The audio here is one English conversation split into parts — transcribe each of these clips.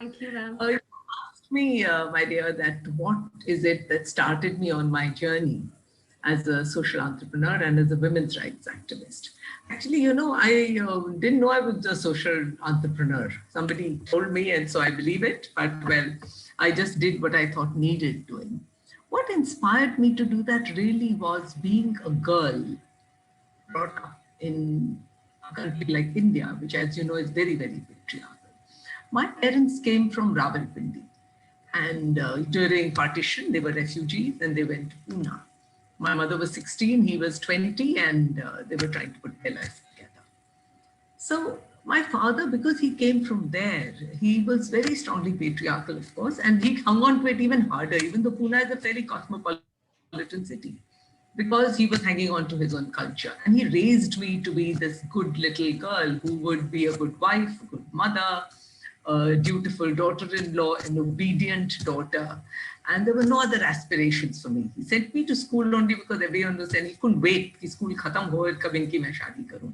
Thank you, ma'am. You asked me, my dear, that what is it that started me on my journey as a social entrepreneur and as a women's rights activist. Actually, I didn't know I was a social entrepreneur. Somebody told me, and so I believe it. But well, I just did what I thought needed doing. What inspired me to do that really was being a girl brought up in a country like India, which, as you know, is very, very patriarchal. My parents came from Rawalpindi, and during partition, they were refugees and they went to Pune. My mother was 16, he was 20, and they were trying to put their life together. So my father, because he came from there, he was very strongly patriarchal, of course, and he hung on to it even harder, even though Pune is a fairly cosmopolitan city, because he was hanging on to his own culture. And he raised me to be this good little girl who would be a good wife, a good mother, a dutiful daughter-in-law, an obedient daughter. And there were no other aspirations for me. He sent me to school only because everyone was saying he couldn't wait कि school खत्म हो कब इनकी मैं शादी करूं.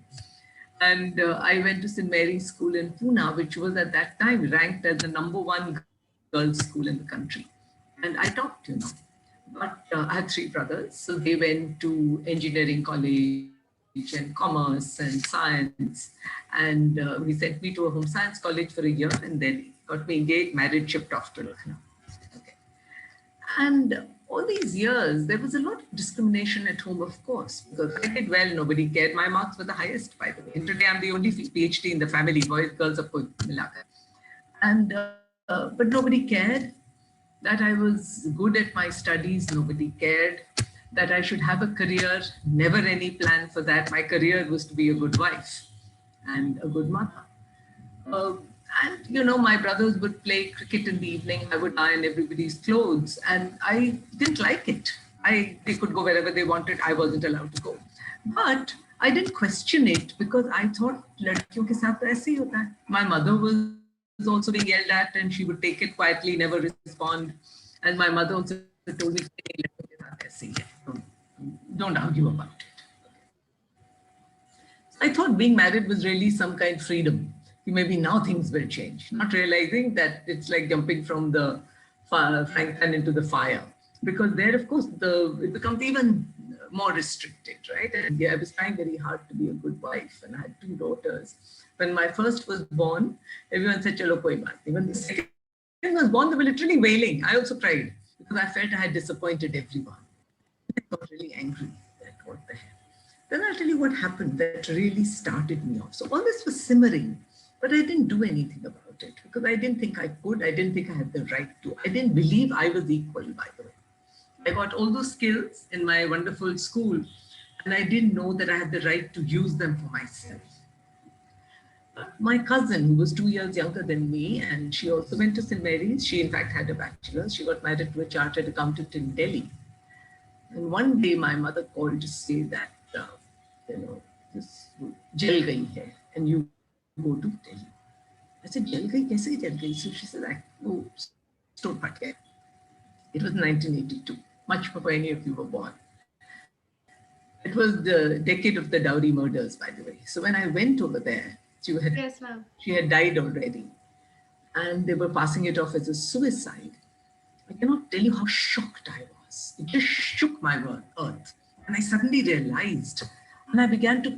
And I went to St. Mary's School in Pune, which was at that time ranked as the #1 girls' school in the country. And I taught, But I had 3 brothers, so they went to engineering college and commerce and science. And he sent me to a home science college for a year, and then got me engaged, married, shipped off to Lucknow. Okay. And all these years, there was a lot of discrimination at home, of course, because I did well, nobody cared. My marks were the highest, by the way. And today I'm the only PhD in the family, boys, girls, of course, milakar. And, but nobody cared that I was good at my studies, nobody cared that I should have a career, never any plan for that. My career was to be a good wife and a good mother. Uh, and my brothers would play cricket in the evening. I would iron everybody's clothes, and I didn't like it. They could go wherever they wanted. I wasn't allowed to go. But I didn't question it because I thought लड़कियों के साथ तो ऐसे ही होता है. My mother was also being yelled at, and she would take it quietly, never respond. And my mother also told me लड़कियों के साथ ऐसे ही है. Don't argue about it. I thought being married was really some kind of freedom. Maybe now things will change, not realizing that it's like jumping from the frying pan into the fire. Because there, of course, it becomes even more restricted, right? And yeah, I was trying very hard to be a good wife, and I had 2 daughters. When my first was born, everyone said, "Chalo koi baat." When the second was born, they were literally wailing. I also cried because I felt I had disappointed everyone. I got really angry at what the hell. Then I'll tell you what happened that really started me off. So all this was simmering, but I didn't do anything about it because I didn't think I could. I didn't think I had the right to. I didn't believe I was equal, by the way. I got all those skills in my wonderful school, and I didn't know that I had the right to use them for myself. My cousin, who was 2 years younger than me, and she also went to St. Mary's. She, in fact, had a bachelor's. She got married to a chartered accountant in Delhi. And one day my mother called to say that, this jal gayi hai, and you go to Delhi. I said, jal gayi? Kaise jal gayi? So she said, oh, stone phat gaya. It was 1982, much before any of you were born. It was the decade of the Dowry murders, by the way. So when I went over there, Yes, ma'am. she had died already, and they were passing it off as a suicide. I cannot tell you how shocked I was. It just shook my earth. And I suddenly realized, and I began to,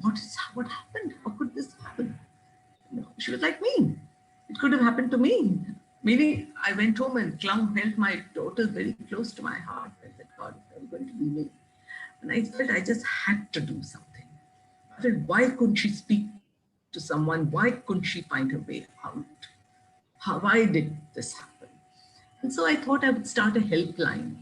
what happened? How could this happen? She was like me. It could have happened to me. Meaning, I went home and held my daughters very close to my heart. I said, God, it's never going to be me. And I felt I just had to do something. I felt, why couldn't she speak to someone? Why couldn't she find her way out? Why did this happen? And so I thought I would start a helpline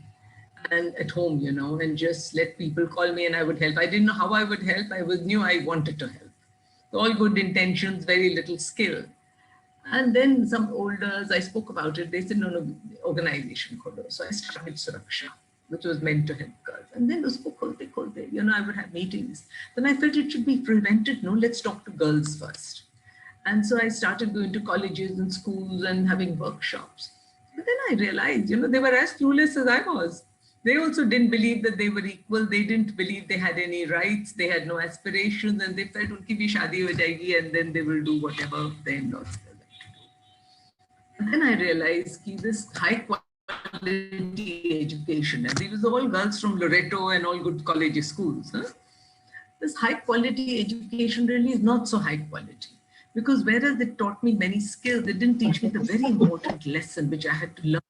and at home, and just let people call me and I would help. I didn't know how I would help. Knew I wanted to help. All good intentions, very little skill. And then some elders, I spoke about it. They said, no, organization kholo. So I started Suraksha, which was meant to help girls. And then usko kholte, I would have meetings. Then I felt it should be prevented. No, let's talk to girls first. And so I started going to colleges and schools and having workshops. But then I realized, they were as clueless as I was. They also didn't believe that they were equal. They didn't believe they had any rights. They had no aspirations, and they felt unki bhi shadi ho jayegi, and then they will do whatever their in-laws tell them to do. And then I realized this high quality education, and these were all girls from Loreto and all good college schools. Huh? This high quality education really is not so high quality. Because whereas it taught me many skills, it didn't teach me the very important lesson which I had to learn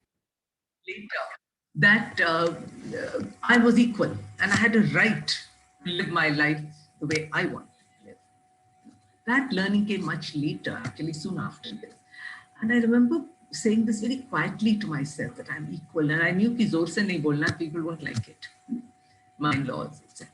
later, that I was equal and I had a right to live my life the way I want to live. That learning came much later, actually soon after this. And I remember saying this very quietly to myself, that I'm equal. And I knew ki zor se nahi bolna, people won't like it. My in-laws, etc.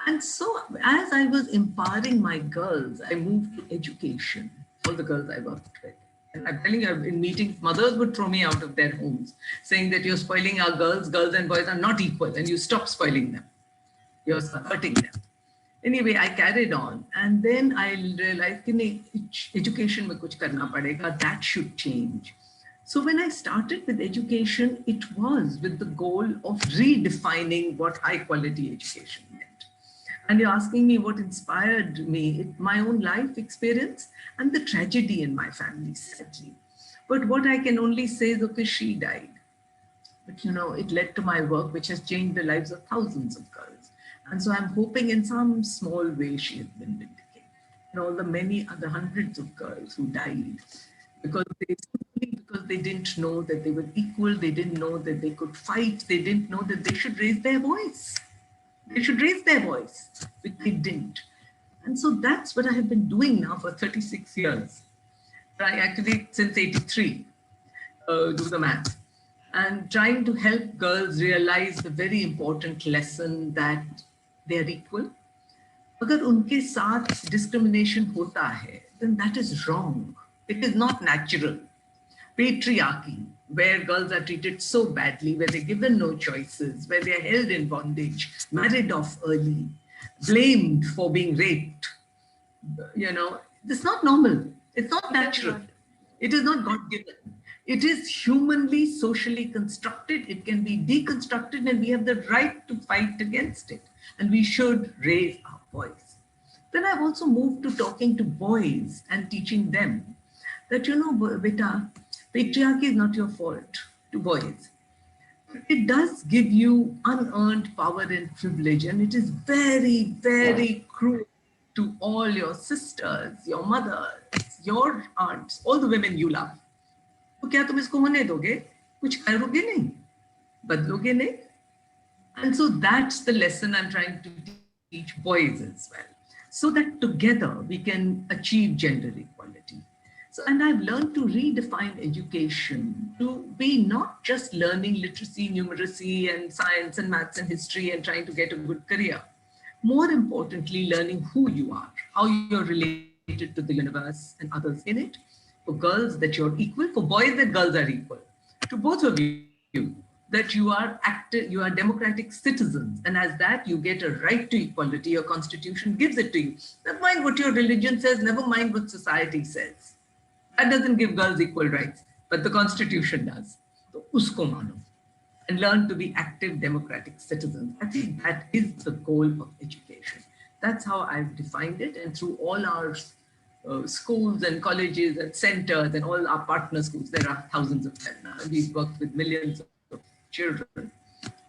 And so as I was empowering my girls, I moved to education, all the girls I worked with. And I'm telling you, in meetings, mothers would throw me out of their homes, saying that you're spoiling our girls, girls and boys are not equal, and you stop spoiling them. You're hurting them. Anyway, I carried on. And then I realized that education mein kuch karna padega, that should change. So when I started with education, it was with the goal of redefining what high quality education meant. And you're asking me what inspired me, my own life experience and the tragedy in my family, sadly. But what I can only say is, okay, she died. But it led to my work, which has changed the lives of thousands of girls. And so I'm hoping in some small way she has been vindicated. And all the many other hundreds of girls who died because they didn't know that they were equal, they didn't know that they could fight, they didn't know that they should raise their voice. They should raise their voice, which they didn't. And so that's what I have been doing now for 36 years. I actually, since 83, do the math. And trying to help girls realize the very important lesson that they are equal. अगर उनके साथ discrimination होता है, then that is wrong. It is not natural. Patriarchy, where girls are treated so badly, where they're given no choices, where they're held in bondage, married off early, blamed for being raped. It's not normal. It's not natural. It is not God-given. It is humanly, socially constructed. It can be deconstructed, and we have the right to fight against it. And we should raise our voice. Then I've also moved to talking to boys and teaching them that, beta, patriarchy is not your fault, to boys. It does give you unearned power and privilege, and it is very, very cruel to all your sisters, your mothers, your aunts, all the women you love. तो क्या तुम इसको होने दोगे? कुछ करोगे नहीं, बदलोगे नहीं. And so that's the lesson I'm trying to teach boys as well, so that together we can achieve gender equality. So, and I've learned to redefine education to be not just learning literacy, numeracy, and science and maths and history and trying to get a good career. More importantly, learning who you are, how you're related to the universe and others in it. For girls, that you're equal. For boys, that girls are equal. To both of you, that you are active, you are democratic citizens, and as that you get a right to equality. Your constitution gives it to you. Never mind what your religion says, never mind what society says. That doesn't give girls equal rights, but the constitution does. So usko mano and learn to be active democratic citizens. I think that is the goal of education. That's how I've defined it, and through all our schools and colleges and centers and all our partner schools, there are thousands of them now. We've worked with millions of children.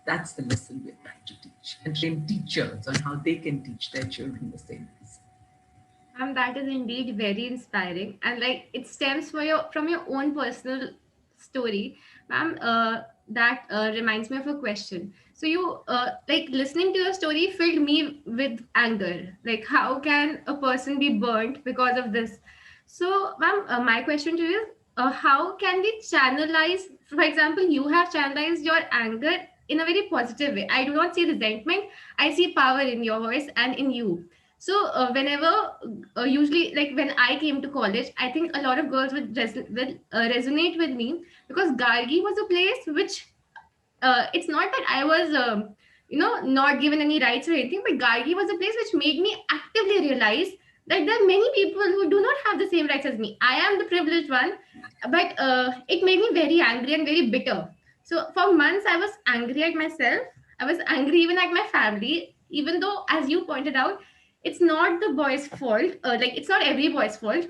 That's the lesson we're trying to teach, and train teachers on how they can teach their children the same lesson. That is indeed very inspiring, and it stems from your own personal story, ma'am. That reminds me of a question. So you listening to your story filled me with anger. Like, how can a person be burnt because of this? So, ma'am, my question to you is, how can we channelize? For example, you have channelized your anger in a very positive way. I do not see resentment. I see power in your voice and in you. So whenever, usually, like when I came to college, I think a lot of girls would resonate with me, because Gargi was a place which, it's not that I was, not given any rights or anything, but Gargi was a place which made me actively realize that there are many people who do not have the same rights as me. I am the privileged one, but it made me very angry and very bitter. So for months, I was angry at myself. I was angry even at my family, even though, as you pointed out, it's not the boy's fault. It's not every boy's fault.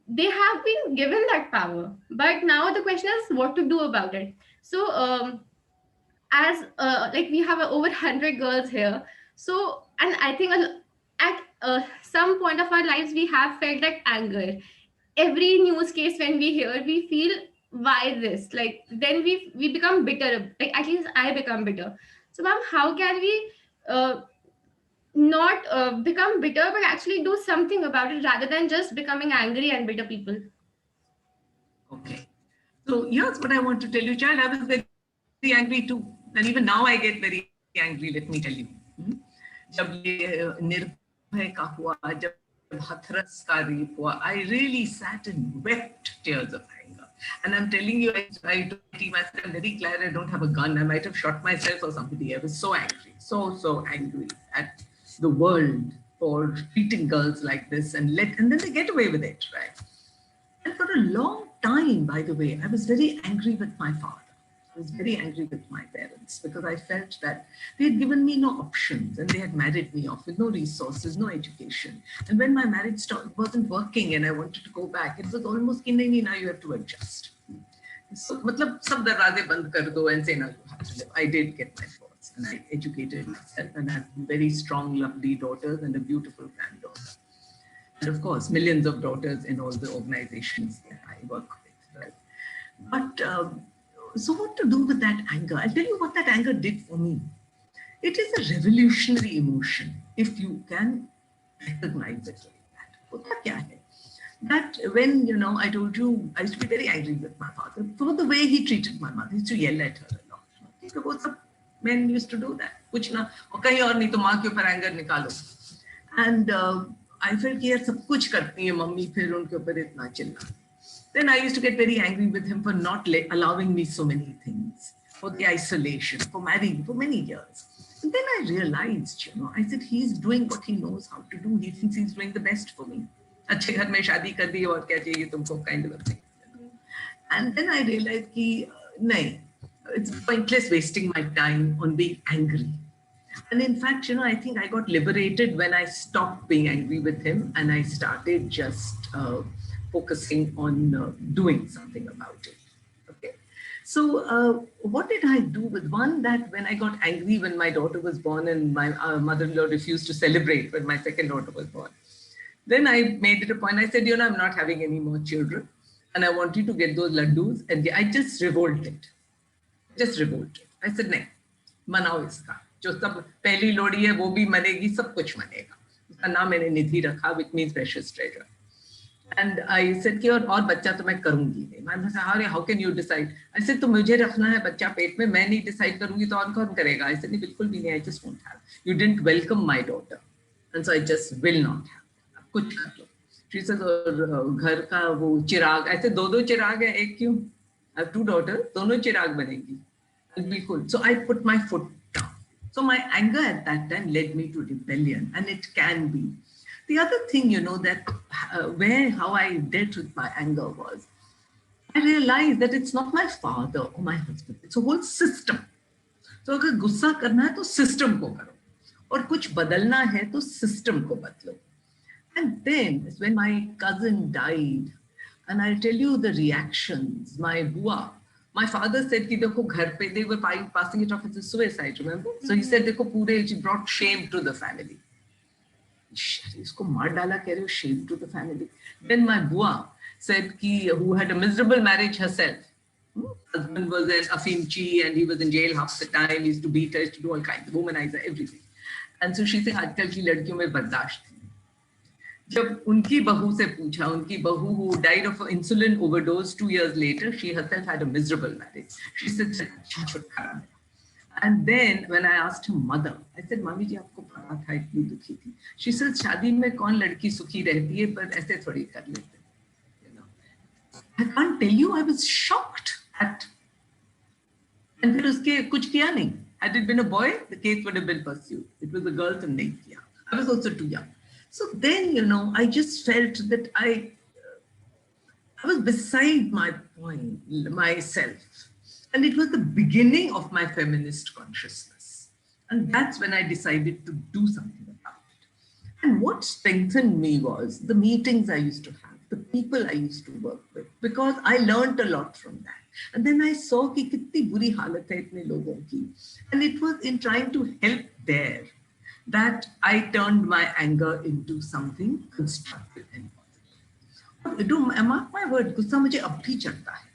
they have been given that power, but now the question is what to do about it. So as like we have over 100 girls here, so and I think at some point of our lives we have felt that anger. Every news case when we hear, we feel why this, like then we become bitter, like at least I become bitter. So ma'am, how can we uh, not become bitter but actually do something about it rather than just becoming angry and bitter people? Okay. So here's what I want to tell you, child. I was very angry too. And even now I get very angry, let me tell you. जब ये निर्भय का हुआ, जब हाथरस का rape हुआ, I really sat and wept tears of anger. And I'm telling you, I told my team, I said, I'm very glad I don't have a gun. I might have shot myself or somebody. I was so angry, so angry at the world for treating girls like this and then they get away with it, right? And for a long time, by the way, I was very angry with my father. I was very angry with my parents because I felt that they had given me no options and they had married me off with no resources, no education. And when my marriage wasn't working and I wanted to go back, it was almost ki nahi, now you have to adjust. So, matlab, sab darwaze band kar do and say, now you have to live. I did get my thoughts and I educated myself and I have very strong, lovely daughters and a beautiful granddaughter. And of course, millions of daughters in all the organizations that I work with. Right? But so, what to do with that anger? I'll tell you what that anger did for me. It is a revolutionary emotion if you can recognize it like that. Hota kya hai? That when, I told you, I used to be very angry with my father for the way he treated my mother. He used to yell at her a lot. So what's up? Men used to do that. Kuch na, और कहीं और नहीं तो माँ के ऊपर anger निकालो. And I felt कि यार सब कुछ करती है मम्मी, फिर उनके ऊपर इतना चिल्ला. Then I used to get very angry with him for not allowing me so many things, for the isolation, for marrying for many years. And then I realized, I said, he's doing what he knows how to do. He thinks he's doing the best for me. अच्छे घर में शादी कर दी और क्या चाहिए तुमको, kind of a thing. And then I realized कि नहीं, it's pointless wasting my time on being angry. And in fact, I think I got liberated when I stopped being angry with him and I started just focusing on doing something about it. Okay. So what did I do with one that when I got angry when my daughter was born and my mother-in-law refused to celebrate when my second daughter was born, then I made it a point. I said, I'm not having any more children and I want you to get those laddus. And I just revolted. I said, नहीं, मनाओ इसका. जो सब पहली लोड़ी है वो भी मनेगी, सब कुछ मनेगा. उसका नाम मैंने निधि रखा, which means precious treasure. And I said कि और बच्चा तो मैं करूंगी नहीं. मैं said, how can you decide? I said तो मुझे रखना है बच्चा पेट में, मैं नहीं decide करूंगी तो और कौन करेगा? I said नहीं, बिल्कुल भी नहीं. I just won't have. You didn't welcome my daughter, and so I just will not have. कुछ कर लो. She says और घर का वो चिराग. I said दो चिराग है, एक क्यों? I have two daughters, दोनों चिराग बनेगी. It'll be cool. So I put my foot down. So my anger at that time led me to rebellion, and it can be. The other thing, that how I dealt with my anger was, I realized that it's not my father or my husband, it's a whole system. So अगर गुस्सा करना है तो system को करो, और कुछ बदलना है तो system को बदलो. And then when my cousin died, and I'll tell you the reactions, my bua, my father said कि देखो घर पे, they were passing it off as a suicide, remember? So he said देखो पूरे, she brought shame to the family. इसको मार डाला कह रहे हो, shame to the family. Then my bua said कि who had a miserable marriage herself. Husband was an afimchi and he was in jail half the time. He used to beat her, used to do all kinds, womanizer, everything. And so she said आजकल की लड़कियों में बर्दाश्त. जब उनकी बहू से पूछा, उनकी बहू who died of insulin overdose 2 years later, she herself had a miserable marriage. She said, छुटकारा. And then when I asked her mother, I said, Mami ji, आपको पता था इतनी दुखी थी. She said, शादी में कौन लड़की सुखी रहती है, पर ऐसे थोड़ी कर लेते. I can't tell you, I was shocked at. And फिर उसके कुछ किया नहीं. Had it been a boy, the case would have been pursued. It was a girl, तो नहीं किया. I was also too young. So then, I just felt that I was beside my point, myself. And it was the beginning of my feminist consciousness. And that's when I decided to do something about it. And what strengthened me was the meetings I used to have. the people I used to work with, because I learned a lot from that. And then I saw कि कितनी बुरी हालत है इतने लोगों की. And it was in trying to help there that I turned my anger into something constructive and positive. Do mark my word, गुस्सा मुझे अब भी चढ़ता है.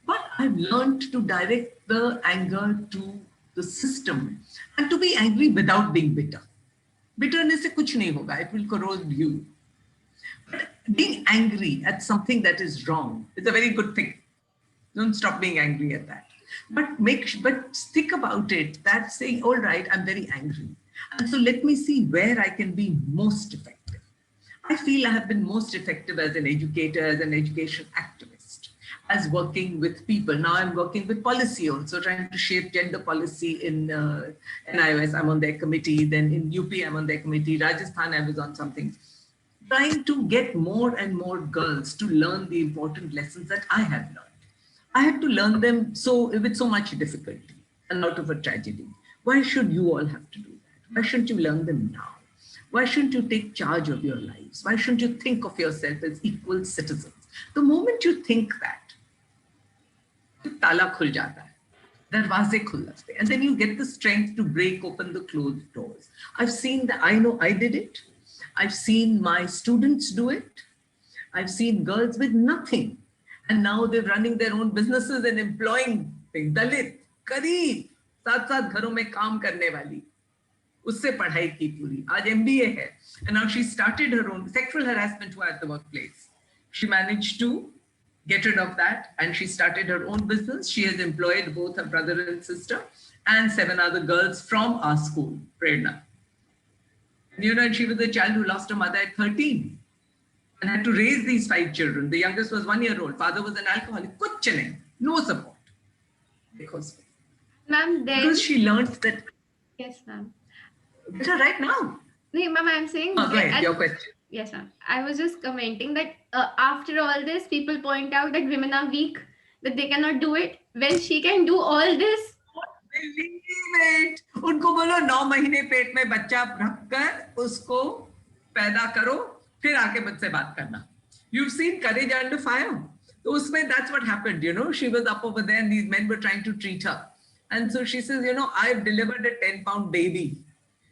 But I've learned to direct the anger to the system and to be angry without being bitter. Bitterness से कुछ नहीं होगा. It will corrode you. But being angry at something that is wrong is a very good thing. Don't stop being angry at that. But think about it, that saying, all right, I'm very angry. And so let me see where I can be most effective. I feel I have been most effective as an educator, as an education activist, as working with people. Now I'm working with policy also, trying to shape gender policy in NIOS. I'm on their committee. Then in UP, I'm on their committee. Rajasthan, I was on something. Trying to get more and more girls to learn the important lessons that I have learned. I had to learn them with so much difficulty and out of a tragedy. Why should you all have to do that? Why shouldn't you learn them now? Why shouldn't you take charge of your lives? Why shouldn't you think of yourself as equal citizens? The moment you think that, tala khul jata hai, darwaze khul jate, and then you get the strength to break open the closed doors. I've seen that. I know I did it. I've seen my students do it. I've seen girls with nothing. And now they're running their own businesses and employing Dalit, करीब 7-7 घरों में काम करने वाली, उससे पढ़ाई की पूरी, आज MBA है. And now she started her own. Sexual harassment हुआ at the workplace. She managed to get rid of that and she started her own business. She has employed both her brother and sister and 7 other girls from our school, Prerna. And she was a child who lost her mother at 13. And had to raise these 5 children. The youngest was 1 year old. Father was an alcoholic. Kuch nahi, no support. Because she learned that. Yes, ma'am. Better right now. No, ma'am, I'm saying. Right, your question. Yes, ma'am. I was just commenting that after all this, people point out that women are weak, that they cannot do it. When she can do all this. Believe it. उनको बोलो 9 महीने पेट में बच्चा रखकर उसको पैदा करो. फिर आके मुझसे बात करना. You've seen Courage Under Fire. तो उसमें that's what happened, She was up over there and these men were trying to treat her. And so she says, I've delivered a 10-pound baby.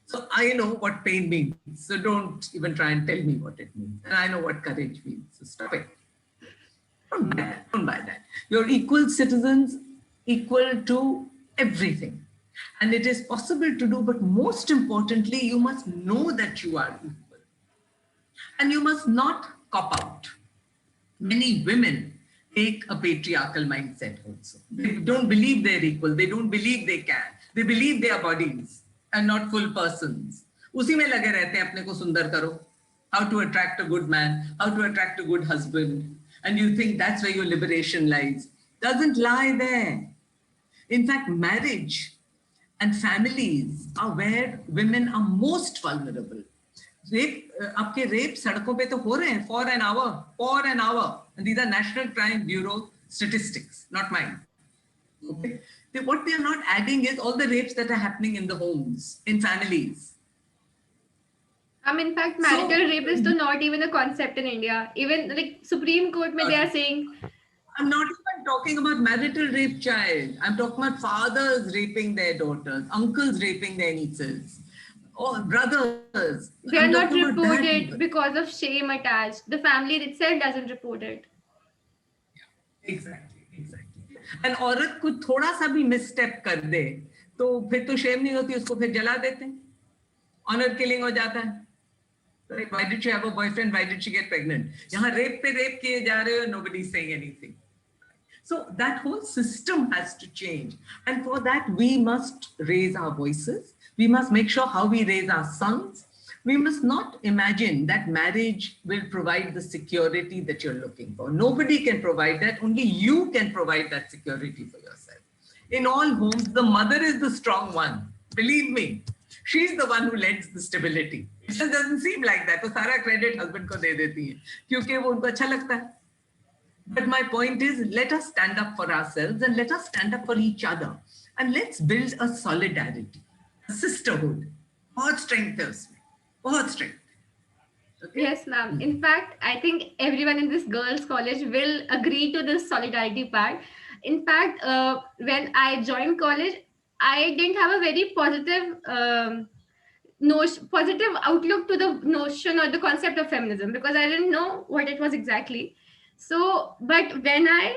So I know what pain means. So don't even try and tell me what it means. And I know what courage means. So stop it. Don't buy that. You're equal citizens, equal to everything. And it is possible to do, but most importantly, you must know that you are equal. And you must not cop out. Many women take a patriarchal mindset also. They don't believe they're equal. They don't believe they can. They believe they are bodies and not full persons. उसी में लगे रहते हैं अपने को सुंदर करो. How to attract a good man, how to attract a good husband. And you think that's where your liberation lies. Doesn't lie there. In fact, marriage and families are where women are most vulnerable. आपके rape सड़कों पे तो हो रहे हैं for an hour. And these are National Crime Bureau statistics, not mine. Okay. What they are not adding is all the rapes that are happening in the homes, in families. In fact, marital rape is not even a concept in India. Even like Supreme Court, they are saying. I'm not even talking about marital rape, child. I'm talking about fathers raping their daughters, uncles raping their nieces. Or brothers. They are not reported because of shame attached. The family itself doesn't report it. Yeah, exactly. And औरत को थोड़ा सा भी misstep कर दे, तो फिर तो shame नहीं होती, उसको फिर जला देते हैं. Honor killing हो जाता है. Like, why did she have a boyfriend? Why did she get pregnant? यहाँ rape पे rape किए जा रहे हो, nobody's saying anything. So that whole system has to change. And for that, we must raise our voices. We must make sure how we raise our sons. We must not imagine that marriage will provide the security that you're looking for. Nobody can provide that. Only you can provide that security for yourself. In all homes, the mother is the strong one. Believe me, she's the one who lends the stability. It just doesn't seem like that. तो सारा credit husband को दे देती है, क्योंकि वो उनको अच्छा लगता है. But my point is, let us stand up for ourselves and let us stand up for each other. And let's build a solidarity, a sisterhood. बहुत strength है उसमें, बहुत strength. Okay. Yes, ma'am. In fact, I think everyone in this girls' college will agree to this solidarity part. In fact, when I joined college, I didn't have a very positive positive outlook to the notion or the concept of feminism because I didn't know what it was exactly. So, but when I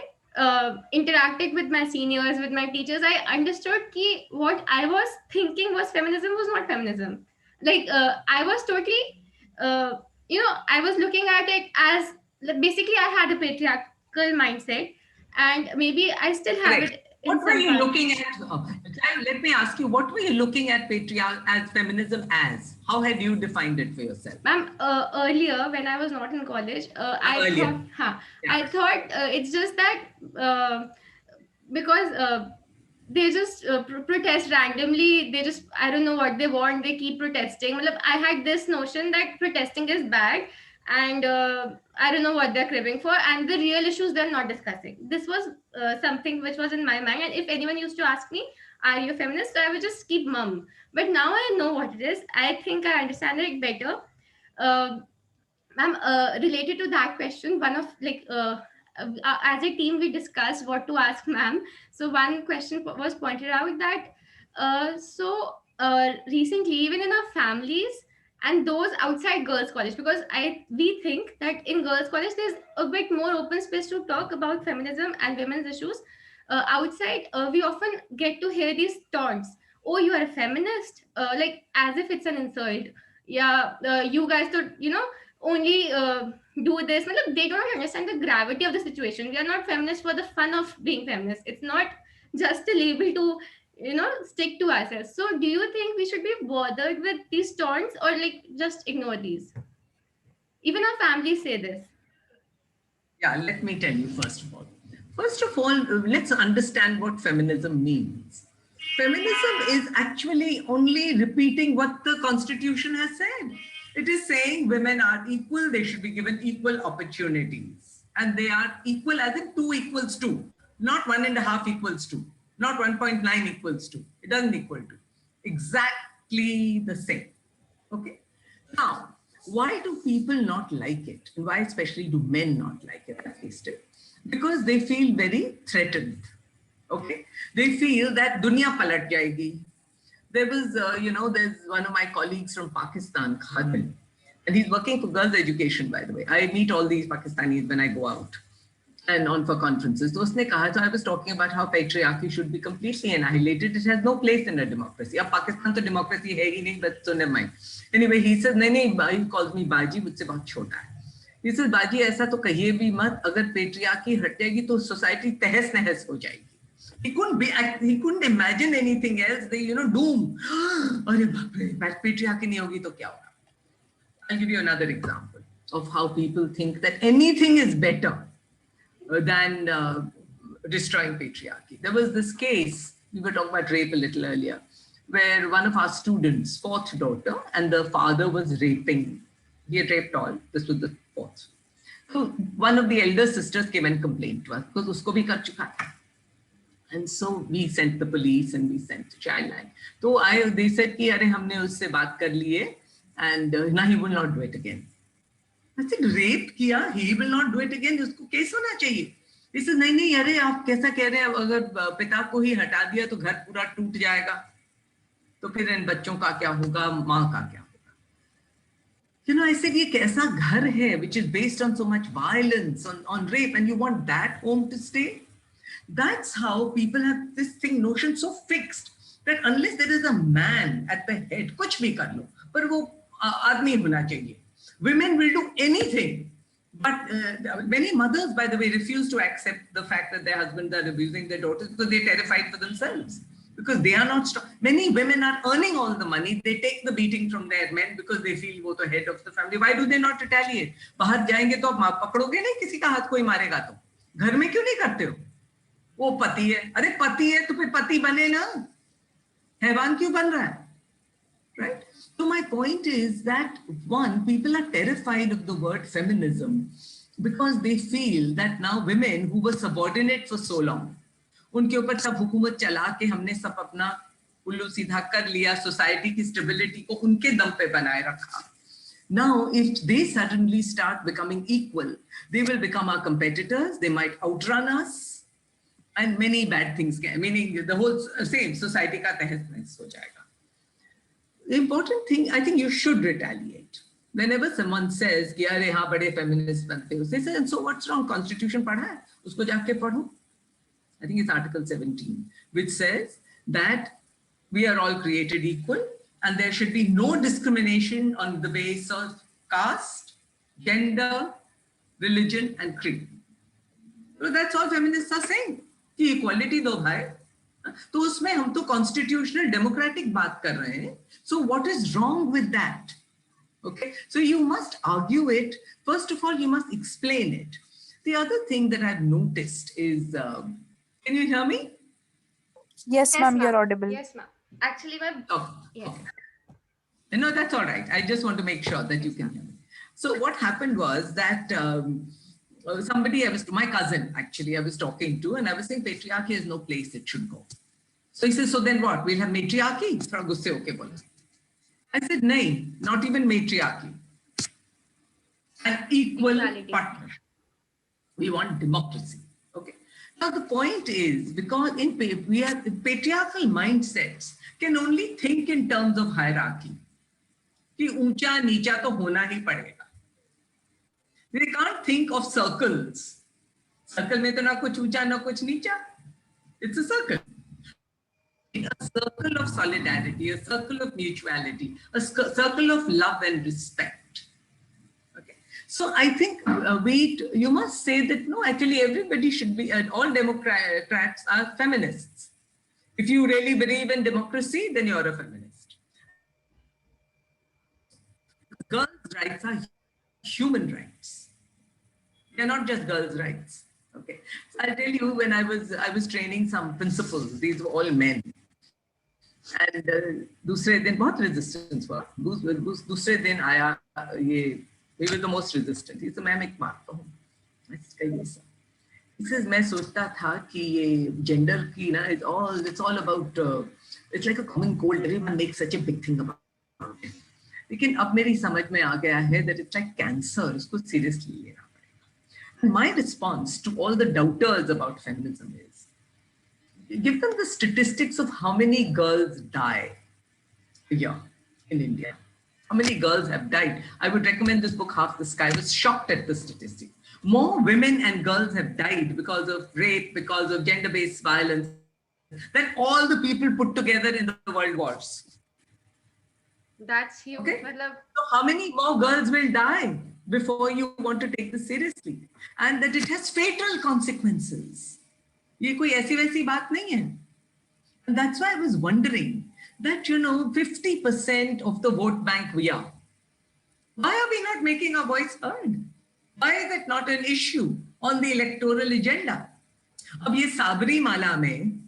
interacted with my seniors, with my teachers, I understood ki what I was thinking was feminism was not feminism. Like I was totally, uh, I was looking at it as basically I had a patriarchal mindset, and maybe I still have Correct. it in What were some you parts. looking at? Let me ask you, what were you looking at patriarch as feminism as? How had you defined it for yourself? Ma'am, earlier when I was not in college, Earlier. Yeah. I thought it's just that because they just protest randomly. They just I don't know what they want. They keep protesting. Matlab, I had this notion that protesting is bad, and I don't know what they're craving for, and the real issues they're not discussing. This was something which was in my mind, and if anyone used to ask me, "Are you a feminist?" So I would just keep mum. But now I know what it is. I think I understand it better. uh, Ma'am, related to that question, one of as a team we discussed what to ask ma'am. So one question was pointed out that recently even in our families and those outside girls college, because I we think that in girls college there's a bit more open space to talk about feminism and women's issues. Outside we often get to hear these taunts. Oh, you are a feminist, like as if it's an insult. Yeah, you guys should only do this. Matlab, they don't understand the gravity of the situation. We are not feminists for the fun of being feminists. It's not just a label to stick to ourselves. So do you think we should be bothered with these taunts or like just ignore these? Even our families say this. Yeah, let me tell you first of all. First of all, let's understand what feminism means. Feminism is actually only repeating what the Constitution has said. It is saying women are equal, they should be given equal opportunities. And they are equal as in 2 equals 2, not 1.5 equals 2, not 1.9 equals 2. It doesn't equal to. Exactly the same. Okay. Now, why do people not like it? And why especially do men not like it at least? Because they feel very threatened. Okay. They feel that dunya palat jayegi. There was, there's one of my colleagues from Pakistan, Khalid, and he's working for girls' education, by the way. I meet all these Pakistanis when I go out and on for conferences. So उसने कहा, so I was talking about how patriarchy should be completely annihilated. It has no place in a democracy. अब पाकिस्तान तो democracy है ही नहीं, but so never mind. Anyway, he says, नहीं, he calls me बाजी, मुझसे बहुत छोटा है. He says, बाजी ऐसा तो कहिए भी मत, अगर patriarchy हट जाएगी तो society तहस नहस हो जाएगी. He couldn't imagine anything else. They, doom. अरे बाप रे, patriarchy नहीं होगी तो क्या होगा? I'll give you another example of how people think that anything is better than destroying patriarchy. There was this case, we were talking about rape a little earlier, where one of our students, fourth daughter, and the father was raping. He had raped all. This was the fourth. So one of the elder sisters came and complained to us because usko bhi kar chuka tha. And so we sent the police and we sent the child line. So they said कि अरे हमने उससे बात कर लिए and now he will not do it again. I said, rape किया, he will not do it again. उसको case होना चाहिए. He said, नहीं, अरे आप कैसा कह रहे हैं, अगर पिता को ही हटा दिया तो घर पूरा टूट जाएगा. तो फिर इन बच्चों का क्या होगा, माँ का क्या होगा? I said, ये कैसा घर है, which is based on so much violence, on rape, and you want that home to stay? That's how people have this notion so fixed that unless there is a man at the head, कुछ भी कर लो, पर वो आदमी होना चाहिए. Women will do anything. But many mothers, by the way, refuse to accept the fact that their husbands are abusing their daughters because they're terrified for themselves. Because they are not strong. Many women are earning all the money. They take the beating from their men because they feel वो तो head of the family. Why do they not retaliate? बाहर जाएंगे तो आप पकड़ोगे नहीं, किसी का हाथ कोई मारेगा तो. घर में क्यों नहीं करते हो? वो पति है. अरे पति है तो फिर पति बने ना. हैवान क्यों बन रहा है? Right? So my point is that one, people are terrified of the word feminism because they feel that now women who were subordinate for so long, उनके ऊपर सब हुकूमत चला के हमने सब अपना उल्लू सीधा कर लिया, सोसाइटी की स्टेबिलिटी को उनके दम पे बनाए रखा. Now, if they suddenly start becoming equal, they will become our competitors, they might outrun us, and many bad things can, meaning the whole same society ka tehs-nehs ho jayega. The important thing, I think you should retaliate. Whenever someone says, कि अरे हाँ बड़े feminist बनते हो, they say, and so what's wrong? Constitution पढ़ा है, उसको जाके पढ़ो. I think it's Article 17, which says that we are all created equal and there should be no discrimination on the basis of caste, gender, religion, and creed. So that's all feminists are saying. कि equality दो भाई. तो उसमें हम तो constitutional democratic बात कर रहे हैं. So what is wrong with that? Okay, so you must argue it. First of all, you must explain it. The other thing that I've noticed is, can you hear me? Yes, Yes, ma'am, ma'am. you're audible. Yes, ma'am. Actually, ma'am. Oh, Yes. okay. No, that's all right. I just want to make sure that you can hear me. So what happened was that somebody, my cousin actually, I was talking to, and I was saying patriarchy has no place it should go. So he says, so then what? We'll have matriarchy? Thora gusse hoke bola. I said, nahi, not even matriarchy. An equal Equality. partner. We want democracy. Okay. Now the point is, because we have patriarchal mindsets can only think in terms of hierarchy. कि ऊंचा नीचा तो होना ही पड़ेगा. They can't think of circles. Circle में तो ना कुछ ऊंचा ना कुछ नीचा. It's a circle. A circle of solidarity, a circle of mutuality, a circle of love and respect. Okay. So I think you must say that no, actually everybody should be, all Democrats are feminists. If you really believe in democracy, then you're a feminist. Girls' rights are human rights. They're not just girls' rights. Okay. So I'll tell you, when I was training some principals, these were all men. And दूसरे दिन बहुत resistance हुआ. दूसरे दिन आया ये, we were the most resistant. He said, ma'am एक बात कहूँ. कहिए सर. He says, मैं सोचता था कि ये gender की ना, it's all about, it's like a common cold. Everyone makes such a big thing about it. लेकिन अब मेरी समझ में आ गया है that it's like cancer. उसको seriously लेना पड़ेगा. And my response to all the doubters about feminism is, give them the statistics of how many girls die a year in India. How many girls have died? I would recommend this book, Half the Sky. I was shocked at the statistics. More women and girls have died because of rape, because of gender-based violence, than all the people put together in the world wars. That's huge. Okay. Matlab, So how many more girls will die before you want to take this seriously? And that it has fatal consequences. ये कोई ऐसी वैसी बात नहीं है. And that's why I was wondering that, 50% of the vote bank we are. Why are we not making our voice heard? Why is it not an issue on the electoral agenda? अब ये साबरीमाला में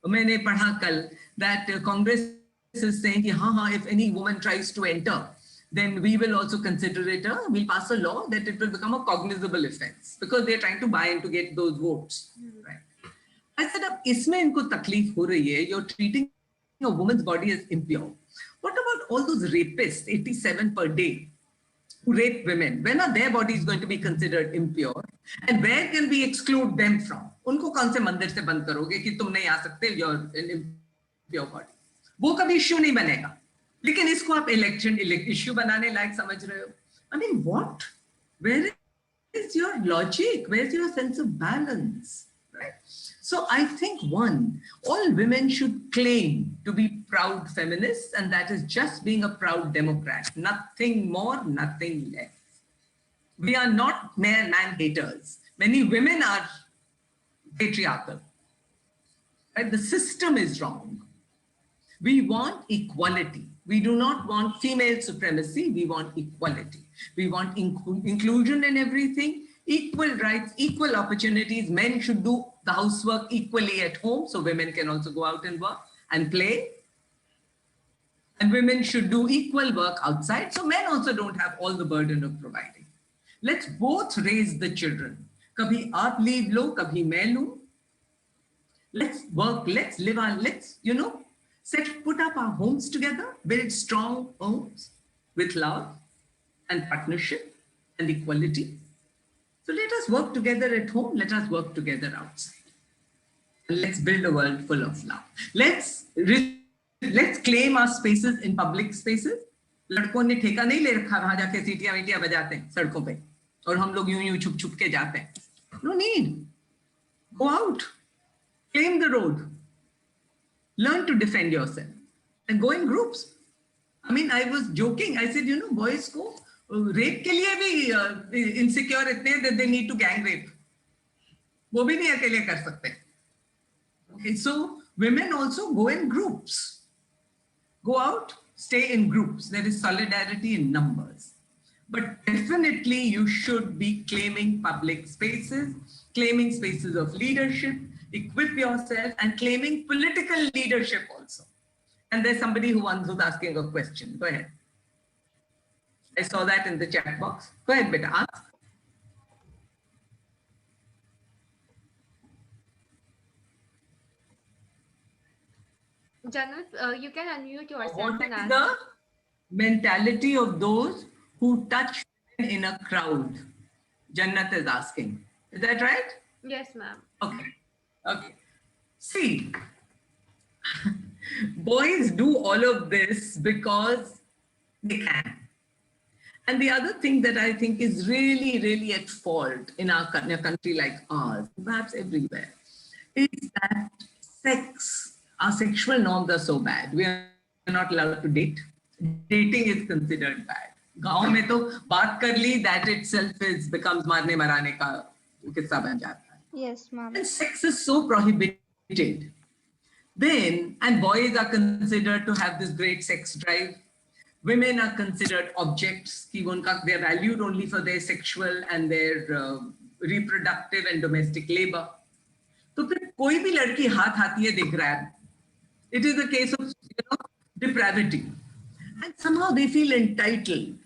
मैंने पढ़ा कल that Congress is saying कि हाँ, if any woman tries to enter, then we will also consider it, we'll pass a law that it will become a cognizable offense because they're trying to buy in to get those votes. Right? I said, अब इसमें इनको तकलीफ हो रही है, you're treating a woman's body as impure. What about all those rapists, 87 per day, who rape women? When are their bodies going to be considered impure? And where can we exclude them from? उनको कौन से मंदिर से बंद करोगे कि तुम नहीं आ सकते, you're an impure body? वो कभी इश्यू नहीं बनेगा. लेकिन इसको आप इलेक्शन इश्यू बनाने लायक समझ रहे हो. I mean, what? Where is your logic? Where's your sense of balance? Right? So I think all women should claim to be proud feminists, and that is just being a proud Democrat. Nothing more, nothing less. We are not man haters. Many women are patriarchal. Right? The system is wrong. We want equality. We do not want female supremacy. We want equality. We want inclusion in everything, equal rights, equal opportunities. Men should do the housework equally at home, so women can also go out and work and play. And women should do equal work outside, so men also don't have all the burden of providing. Let's both raise the children. Kabhi aap leave lo, kabhi main lu. Let's work, let's live our, put up our homes together, build strong homes with love, and partnership and equality. So let us work together at home, let us work together outside. And let's build a world full of love. Let's claim our spaces in public spaces. लड़कों ने ठेका नहीं ले रखा वहां जाके सीटियां वीटियां बजाते हैं सड़कों पे और हम लोग यूं यूं छुप छुप के जाते हैं. No need. Go out. Claim the road. Learn to defend yourself. And go in groups. I mean, I was joking. I said, boys को rape के लिए भी insecure इतने हैं that they need to gang rape. वो भी नहीं अकेले कर सकते. Okay, so women also go in groups. Go out, stay in groups. There is solidarity in numbers. But definitely you should be claiming public spaces, claiming spaces of leadership, equip yourself, and claiming political leadership also. And there's somebody who was asking a question. Go ahead. I saw that in the chat box. Go ahead, beta, ask. Jannat, you can unmute yourself What and is ask. the mentality of those who touch in a crowd? Jannat is asking. Is that right? Yes, ma'am. Okay. Okay. See, boys do all of this because they can. And the other thing that I think is really, really at fault in a country like ours, perhaps everywhere, is that our sexual norms are so bad. We are not allowed to date. Dating is considered bad. गांव में तो बात कर ली, that itself becomes मारने मराने का किस्सा बन जाता है. Yes, ma'am. And sex is so prohibited. Then, and boys are considered to have this great sex drive. Women are considered objects. They are valued only for their sexual and their reproductive and domestic labor. तो फिर कोई भी लड़की हाथ आती है, they grab. It is a case of depravity. And somehow they feel entitled.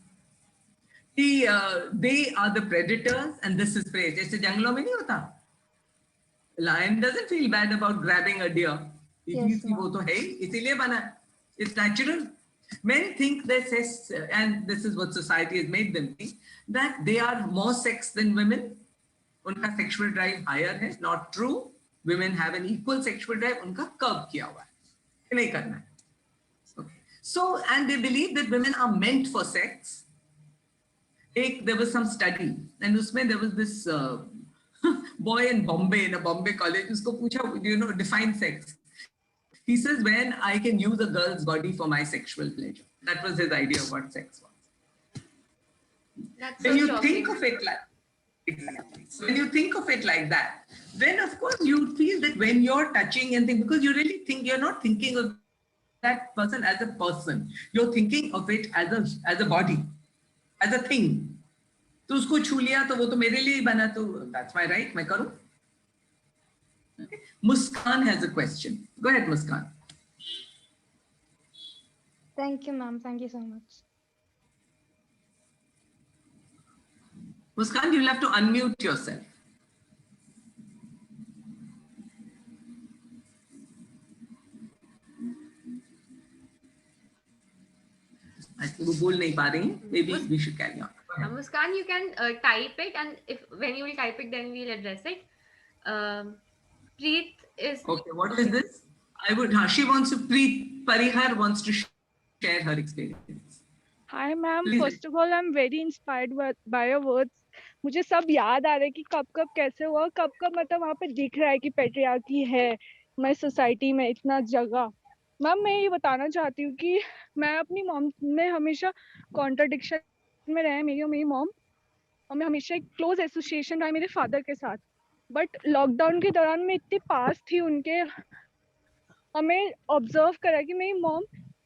They are the predators and this is prey. जैसे जंगलों में नहीं होता. Lion doesn't feel bad about grabbing a deer. Yes, वो तो है ही, इसीलिए बना. It's natural. Men think that sex, and this is what society has made them think, that they are more sex than women. उनका sexual drive higher है. Not true. Women have an equal sexual drive. उनका curb किया हुआ है. नहीं करना है. Okay. So, and they believe that women are meant for sex. There was some study, and उसमें there was this boy in Bombay, in a Bombay college, उसको पूछा, define sex. He says, when I can use a girl's body for my sexual pleasure. That was his idea of what sex was. That's When so you shocking. think of it like exactly. So when you think of it like that, then of course you feel that when you're touching and think, because you really think you're not thinking of that person as a person, you're thinking of it as a body, as a thing. तो उसको छू लिया तो वो तो मेरे लिए ही बना, तो that's my right, मैं करूं. Okay. Muskan has a question. Go ahead, Muskan. Thank you, ma'am. Thank you so much. Muskan, you'll have to unmute yourself. I think वो बोल नहीं पा रही हैं. Maybe we should carry on. Muskan, you can type it, and when you will type it, then we'll address it. Preet is Okay. What is this? She wants to. Preet Parihar wants to share her experience. Hi ma'am, Please. first of all I'm very inspired by your words. मुझे सब याद आ रहा है कि कब कब कैसे हुआ, कब कब मतलब वहाँ पे दिख रहा है कि पेट्रियार्की है हमारी सोसाइटी में इतना जगह. मैम मैं ये बताना चाहती हूँ कि मैं अपनी मॉम में हमेशा कॉन्ट्रडिक्शन में रहे, मेरी और मेरी मॉम, और मैं हमेशा एक क्लोज एसोसिएशन रहा मेरे फादर के साथ. बट लॉकडाउन के दौरान मैं इतनी पास थी उनके, हमें ऑब्जर्व करा कि मेरी मॉम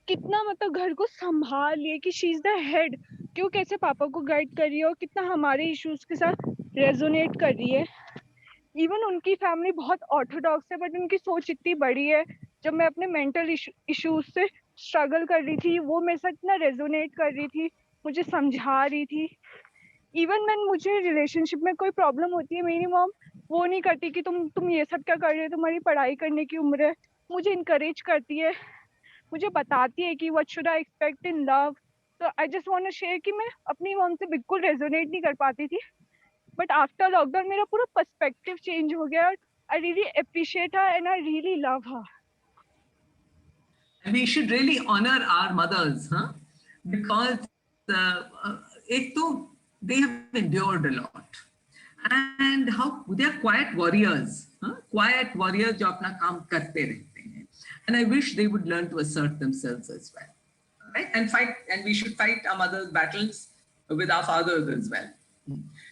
कितना मतलब घर को संभाल लिए, कि शी इज द हेड, क्यों कैसे पापा को गाइड कर रही है और कितना हमारे इश्यूज के साथ रेजोनेट कर रही है. इवन उनकी फैमिली बहुत ऑर्थोडॉक्स है बट उनकी सोच इतनी बड़ी है. जब मैं अपने मेंटल इश्यूज से स्ट्रगल कर रही थी, वो मेरे साथ इतना रेजोनेट कर रही थी, मुझे समझा रही थी. इवन मैं मुझे रिलेशनशिप में कोई प्रॉब्लम होती है, मेरी मॉम वो नहीं करती कि तुम ये सब क्या कर रहे हो, तुम्हारी पढ़ाई करने की उम्र है. मुझे इनकरेज करती है, मुझे बताती है कि what should I expect in love. तो I just want to share कि मैं अपनी मॉम से बिल्कुल रेजोनेट नहीं कर पाती थी, बट आफ्टर लॉकडाउन मेरा पूरा पर्सपेक्टिव चेंज हो गया. I really appreciate her and I really love her. And we should really honor our mothers, huh? Because एक तो they have endured a lot, and how they are quiet warriors, huh? Quiet warriors जो अपना काम करते रहते हैं. And I wish they would learn to assert themselves as well, right? And fight, and we should fight our mothers' battles with our fathers as well.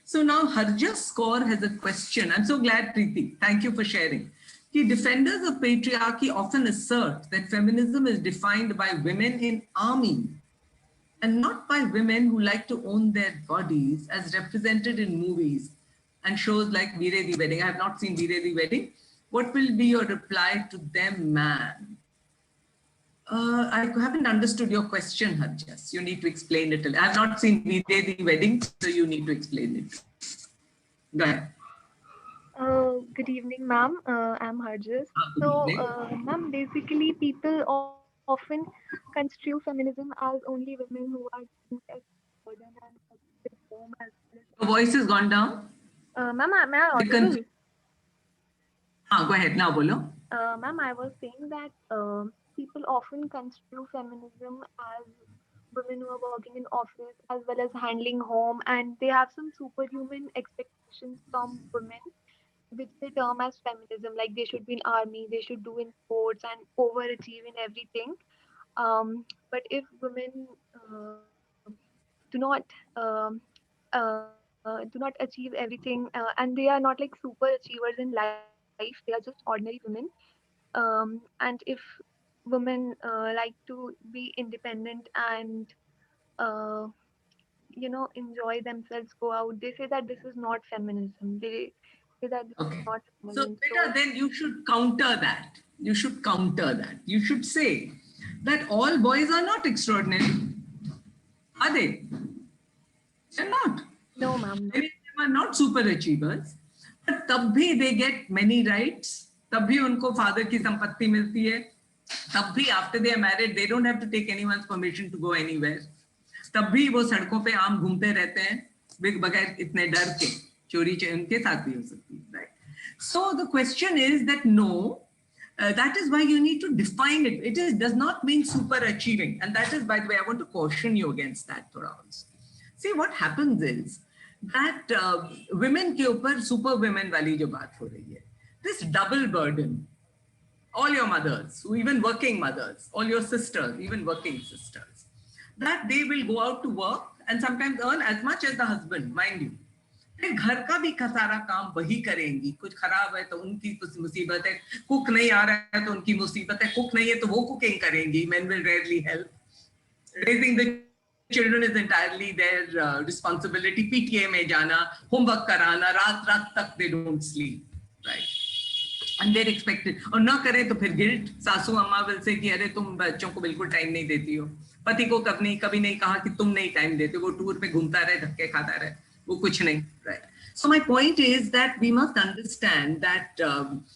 So now Harjas Kaur has a question. I'm so glad, Preeti. Thank you for sharing. The defenders of patriarchy often assert that feminism is defined by women in army and not by women who like to own their bodies as represented in movies and shows like Veere Di Wedding. I have not seen Veere Di Wedding. What will be your reply to them, man? I haven't understood your question, Harjas. You need to explain it. I have not seen Veere Di Wedding, so you need to explain it. Go ahead. Good evening, ma'am. I'm Harjas. Good So, evening. ma'am, basically, people often construe feminism as only women who are as burden and subject home as Your voice has gone down. Ma'am, am I audible? Go ahead. Now, bolo. Ma'am, I was saying that people often construe feminism as women who are working in office as well as handling home, and they have some superhuman expectations from women, which they term as feminism, like they should be in army, they should do in sports and overachieve in everything. But if women do not do not achieve everything, and they are not like super achievers in life, they are just ordinary women. And if women like to be independent and uh, enjoy themselves, go out, they say that this is not feminism. They say that this is Okay. not So, feminism. Beta, then you should counter that. You should counter that. You should say that all boys are not extraordinary. Are they? They're not. No, ma'am. Many of them are not super achievers. But तब भी they get many rights. तब भी उनको father की संपत्ति मिलती है. तब भी after they are married, they don't have to take anyone's permission to go anywhere. तब भी वो सड़कों पे आम घूमते रहते हैं बगैर इतने डर के. चोरी उनके साथ भी हो सकती है, right? So the question is that no, that is why you need to define it. It does not mean super achieving, and that is, by the way, I want to caution you against that, Thora, also. See, what happens is that women के ऊपर super women वाली जो बात हो रही है, this double burden, all your mothers, even working mothers, all your sisters, even working sisters, that they will go out to work and sometimes earn as much as the husband, mind you. फिर घर का भी सारा काम वही करेंगी. कुछ खराब है तो उनकी मुसीबत है, कुक नहीं आ रहा है तो उनकी मुसीबत है, कुक नहीं है तो वो कुकिंग करेंगी. Men will rarely help. Raising the children is entirely their responsibility. PTA में जाना, homework कराना, रात तक they don't sleep, right? And they're expected. और ना करें तो फिर guilt. सासू अम्मा will say कि अरे तुम बच्चों को बिल्कुल टाइम नहीं देती हो. पति को कभी नहीं कहा कि तुम नहीं टाइम देते, वो टूर पे घूमता रहे, धक्के खाता रहे, वो कुछ नहीं, right? So my point is that we must understand that,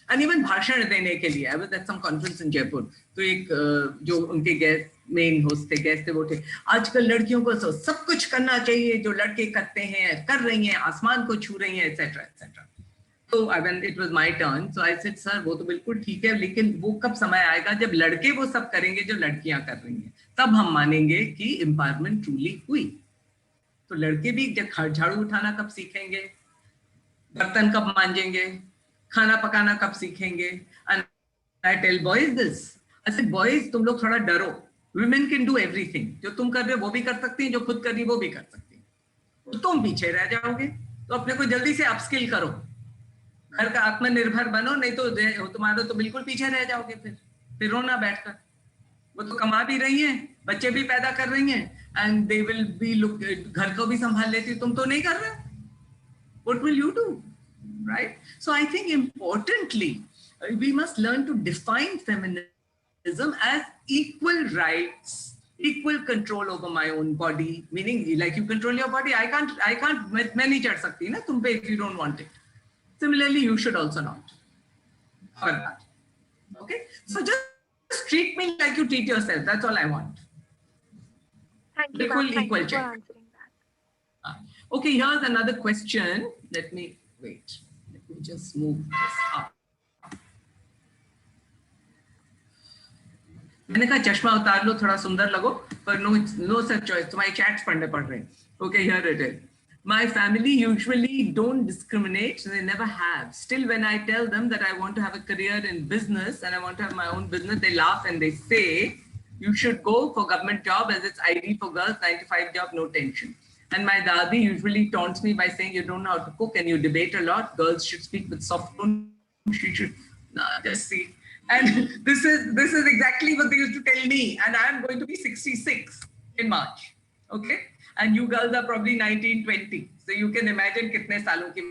and even भाषण देने के लिए, I was at some conference in Jaipur, तो एक जो उनके गेस्ट मेन होस्ट थे, गेस्ट थे, वो थे, आजकल लड़कियों को सब कुछ करना चाहिए जो लड़के करते हैं, कर रही हैं, आसमान को छू रही हैं, etc. etc. So when it was my turn, so I said, sir, वो तो बिल्कुल ठीक है, लेकिन वो कब समय आएगा जब लड़के वो सब करेंगे जो लड़कियां कर रही हैं, तब हम मानेंगे कि एम्पावरमेंट ट्रूली हुई. तो लड़के भी जब झाड़ू उठाना कब सीखेंगे, बर्तन कब मांजेंगे, खाना पकाना कब सीखेंगे. And I tell boys this, I said, boys, तुम लोग थोड़ा डरो. Women can do everything. जो तुम कर रहे हो वो भी कर सकती हैं, जो खुद कर रही वो भी कर सकती हैं. तो तुम पीछे रह जाओगे, तो अपने को जल्दी से अपस्किल करो, घर का आत्मनिर्भर बनो, नहीं तो तुम्हारा तो बिल्कुल पीछे रह जाओगे. फिर रोना बैठकर. वो तो कमा भी रही हैं, बच्चे भी पैदा कर रही हैं, and they will be घर को भी संभाल लेती, तुम तो नहीं कर रहे. What will you do, right? So I think importantly, we must learn to define feminism as equal rights, equal control over my own body, meaning like you control your body. I can't मैं नहीं चढ़ सकती ना तुम पे if you don't want it. Similarly, you should also not. For that. Okay? So just treat me like you treat yourself. That's all I want. Thank you, बिल्कुल ma'am. Thank equal you for check. answering that. Okay, here's another question. Let me wait. Let me just move this up. मैंने कहा चश्मा उतार लो थोड़ा सुंदर लगो पर no सच choice तुम्हारी चैट्स पढ़ने पड़ रहे हैं. Okay, here it is. My family usually don't discriminate. They never have. Still, when I tell them that I want to have a career in business and I want to have my own business, they laugh and they say, you should go for government job as it's ID for girls, 9 to 5 job, no tension. And my dadi usually taunts me by saying, you don't know how to cook and you debate a lot. Girls should speak with soft tone. She should just see. And this is exactly what they used to tell me. And I'm going to be 66 in March. Okay? And you girls are probably 19, 20. So you can imagine kitne saalon ki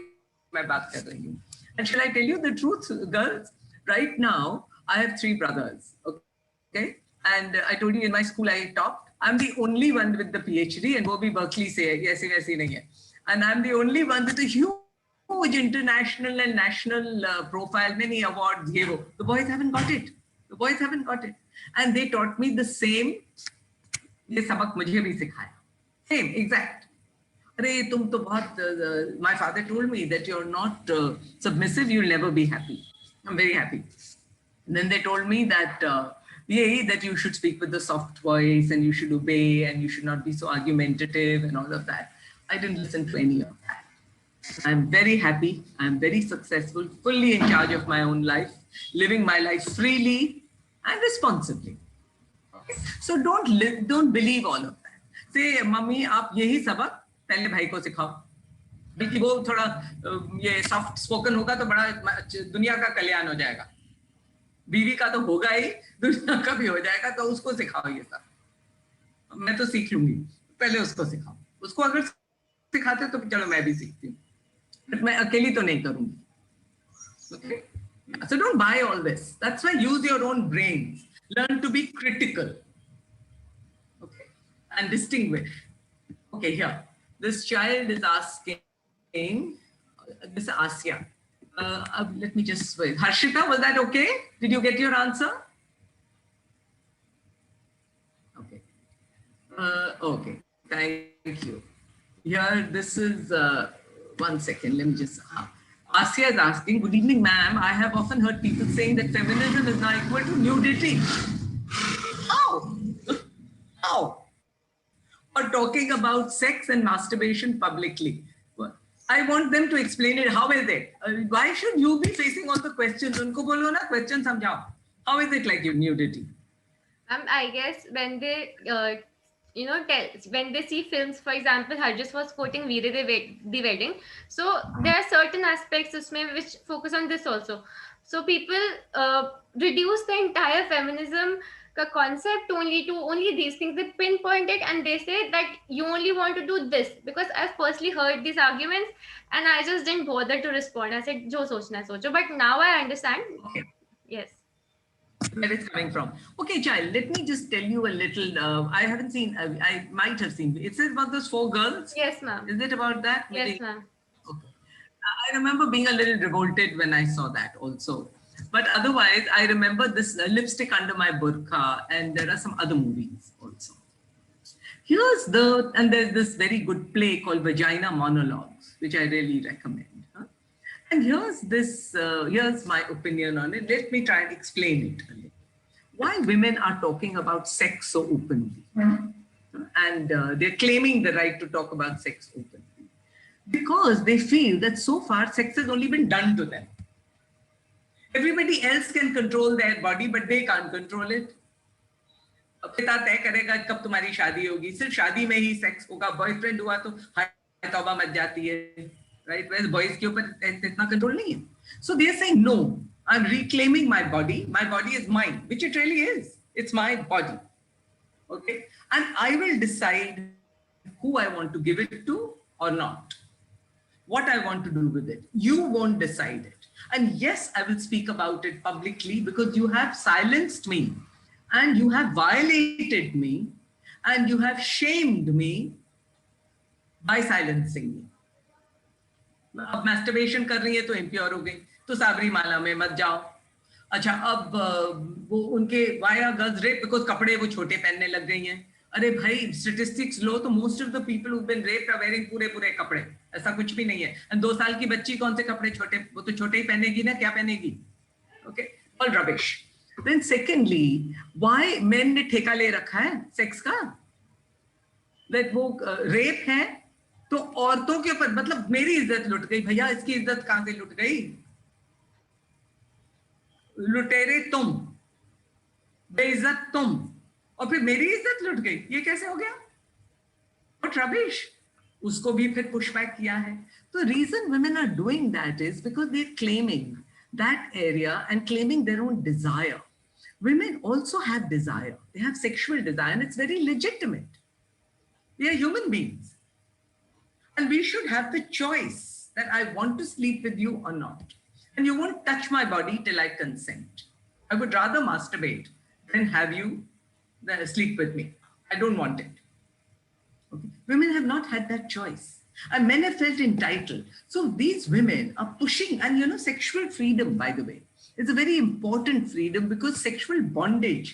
main baat kar rahi hu. And shall I tell you the truth, girls? Right now, I have 3 brothers. Okay? And I told you in my school I topped. I'm the only one with the PhD and wo bhi Berkeley se hai. Aise waise nahi hai. And I'm the only one with a huge international and national profile, many awards. The boys haven't got it. The boys haven't got it. And they taught me the same. ये सबक मुझे भी सिखाया. Same, exact. अरे तुम तो बहुत. My father told me that you're not submissive, you'll never be happy. I'm very happy. And then they told me that that you should speak with the soft voice and you should obey and you should not be so argumentative and all of that. I didn't listen to any of that. I'm very happy. I'm very successful, fully in charge of my own life, living my life freely and responsibly. Okay? So don't believe all of that. Say, mummy आप यही सबक पहले भाई को सिखाओ. क्योंकि वो थोड़ा ये सॉफ्ट स्पोकन होगा तो बड़ा दुनिया का कल्याण हो जाएगा. बीवी का तो होगा ही, दुनिया का भी हो जाएगा, तो उसको सिखाओ ये सब. मैं तो सीख लूंगी, पहले उसको सिखाओ. उसको अगर सिखाते तो चलो मैं भी सीखती हूँ, बट मैं अकेली तो नहीं करूंगी. Okay? So don't buy all this. That's why use your own brains. Learn to be critical. Okay? And distinguish. Okay, here. This child is asking, this is Asya. Let me just wait. Harshita, was that okay? Did you get your answer? Okay. Okay. Thank you. Here, this is, 1 second. Let me just. Asya is asking, good evening, ma'am. I have often heard people saying that feminism is now equal to nudity. How? How? Or talking about sex and masturbation publicly. I want them to explain it. How is it? Why should you be facing all the questions? Unko bolo na questions samjhao. How is it like nudity? I guess when they, when they see films, for example, Harjis was quoting Veere the Wedding. So there are certain aspects usme which focus on this also. So people reduce the entire feminism concept only these things. They pinpoint it and they say that you only want to do this, because I've personally heard these arguments and I just didn't bother to respond. I said, Jo sochna hai socho. But now I understand. Okay. Yes. Where it's coming from. Okay, child, let me just tell you a little. I haven't seen, I might have seen. It says about those 4 girls. Yes, ma'am. Is it about that? Yes, ma'am. Okay. I remember being a little revolted when I saw that also. But otherwise, I remember this Lipstick Under My Burqa, and there are some other movies also. And there's this very good play called Vagina Monologues, which I really recommend. And here's my opinion on it. Let me try and explain it a little. Why women are talking about sex so openly. And they're claiming the right to talk about sex openly. Because they feel that so far sex has only been done to them. Everybody else can control their body, but they can't control it. पिता तय करेगा कब तुम्हारी शादी होगी, सिर्फ शादी में ही सेक्स होगा. बॉयफ्रेंड हुआ तो हाय तौबा मच जाती है, right? Whereas boys के ऊपर इतना control नहीं है. So they are saying no, I'm reclaiming my body. My body is mine, which it really is. It's my body. Okay, and I will decide who I want to give it to or not. What I want to do with it. You won't decide it. And yes, I will speak about it publicly because you have silenced me and you have violated me and you have shamed me by silencing me. अब masturbation कर रही है तो impure हो गई, तो साबरीमाला में मत जाओ. अच्छा, अब वो उनके why are girls raped? Because कपड़े वो छोटे पहनने लग गई हैं. अरे भाई स्टेटिस्टिक्स लो तो most of the people who been raped are wearing पूरे पूरे कपड़े, ऐसा कुछ भी नहीं है। एंड 2 साल की बच्ची कौन से कपड़े छोटे, वो तो छोटे ही पहनेगी ना, क्या पहनेगी? Okay, all rubbish. Then secondly, why men ने ठेका ले रखा है सेक्स का? दैट वो रेप है तो औरतों के ऊपर, मतलब मेरी इज्जत लुट गई भैया, इसकी इज्जत कहां से लुट गई? लुटेरे तुम, बेइज्जत तुम, और फिर मेरी इज्जत लुट गई, ये कैसे हो गया? What rubbish. उसको भी फिर पुशबैक किया है। तो reason women are doing that is because they're claiming that area and claiming their own desire. Women also have desire, they have sexual desire, and it's very legitimate. We are human beings, and we should have the choice that I want to sleep with you or not. And you won't touch my body till I consent. I would rather masturbate than have you sleep with me. I don't want it. Okay. Women have not had that choice. And men have felt entitled. So these women are pushing, and you know, sexual freedom, by the way, is a very important freedom, because sexual bondage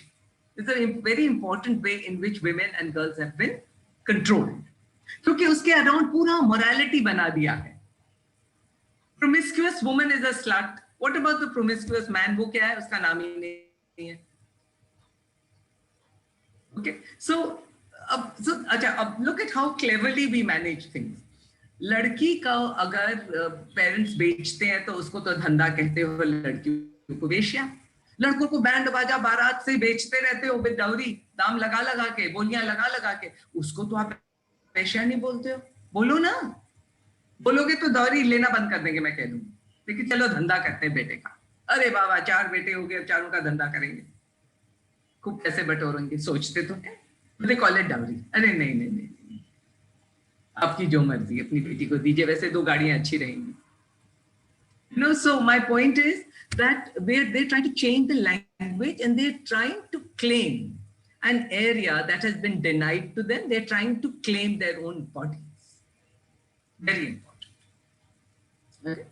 is a very important way in which women and girls have been controlled. क्योंकि उसके around पूरा morality बना दिया है। Promiscuous woman is a slut. What about the promiscuous man? वो क्या है? उसका नाम ही नहीं है। Okay, so अब look at how cleverly we manage things. लड़की का अगर पेरेंट्स बेचते हैं तो उसको तो धंधा कहते हो, लड़कियों को वेश्या। लड़कों को बैंड बाजा बारात से बेचते रहते हो विद डाउरी, दाम लगा लगा के, बोलियां लगा लगा के, उसको तो आप वेश्या नहीं बोलते हो। बोलो ना, बोलोगे तो डाउरी लेना बंद कर देंगे, मैं कह दूंगी। लेकिन चलो धंधा करते हैं बेटे का, अरे बाबा 4 बेटे हो गए, चारों का धंधा करेंगे, खूब पैसे बटोरेंगे, सोचते तो है। They call it dowry. अरे नहीं नहीं नहीं, आपकी जो मर्जी, अपनी बेटी को दीजिए, वैसे 2 गाड़ियां अच्छी रहेंगी। No, so my point is that they're trying to change the language, and they're trying to claim an area that has been denied to them. They're trying to claim their own bodies. Very important. Okay.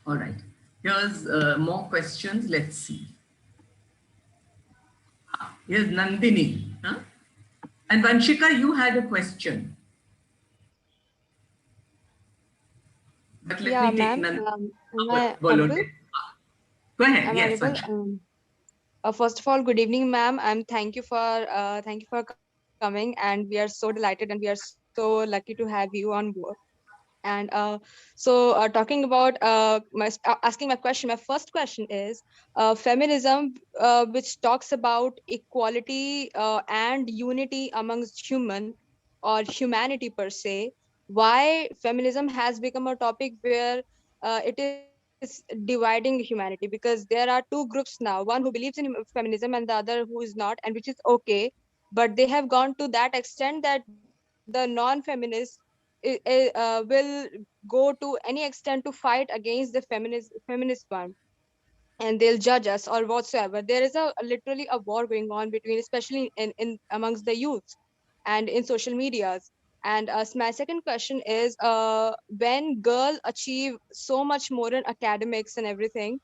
All right. Here's more questions. Let's see. Here's Nandini. Huh? And Vanshika, you had a question. But let Yeah, me take ma'am. Nandini. Am I Bolo. audible? Go ahead. I'm Yes, audible. Vanshika. First of all, good evening, ma'am. Thank you for coming, and we are so delighted and we are so lucky to have you on board. And talking about asking my question, my first question is feminism, which talks about equality and unity amongst human or humanity per se. Why feminism has become a topic where it is dividing humanity, because there are 2 groups now, one who believes in feminism and the other who is not, and which is okay, but they have gone to that extent that the non-feminists will go to any extent to fight against the feminist one, and they'll judge us or whatsoever. There is a literally a war going on between, especially in amongst the youth and in social medias. And my second question is, when girl achieve so much more in academics and everything,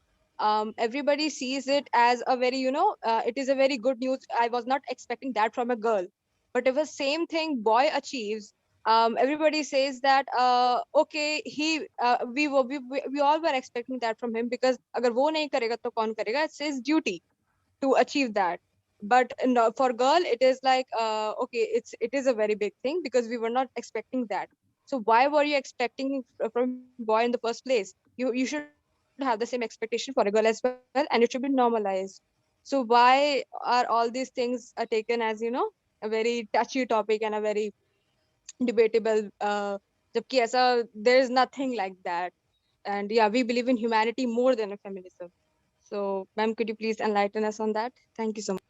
everybody sees it as a very, it is a very good news. I was not expecting that from a girl. But if the same thing boy achieves, everybody says that okay, we all were expecting that from him, because agar wo nahi karega to kaun karega, it's his duty to achieve that. But no, for girl it is like okay, it is a very big thing, because we were not expecting that. So why were you expecting from boy in the first place? You should have the same expectation for a girl as well, and it should be normalized. So why are all these things taken as, a very touchy topic and a very debatable, jabki aisa there is nothing like that. And yeah, we believe in humanity more than a feminism. So ma'am, could you please enlighten us on that? Thank you so much.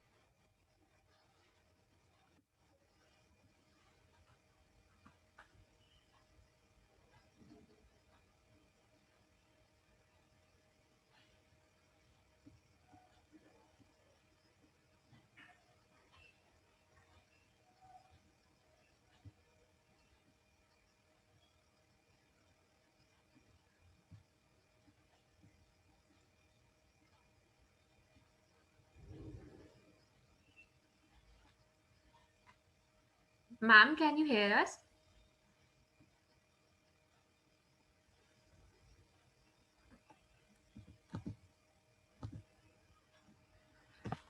Ma'am, can you hear us?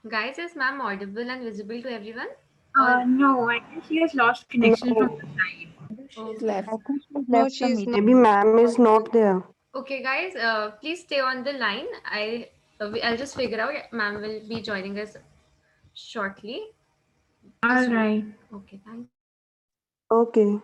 Guys, is ma'am audible and visible to everyone? No, I think she has lost connection from the side. Okay. Left. I think she's No, left the she's meeting. not. Maybe ma'am is not there. Okay, guys, please stay on the line. I'll just figure out. Ma'am will be joining us shortly. All right. Okay, thank. Okay.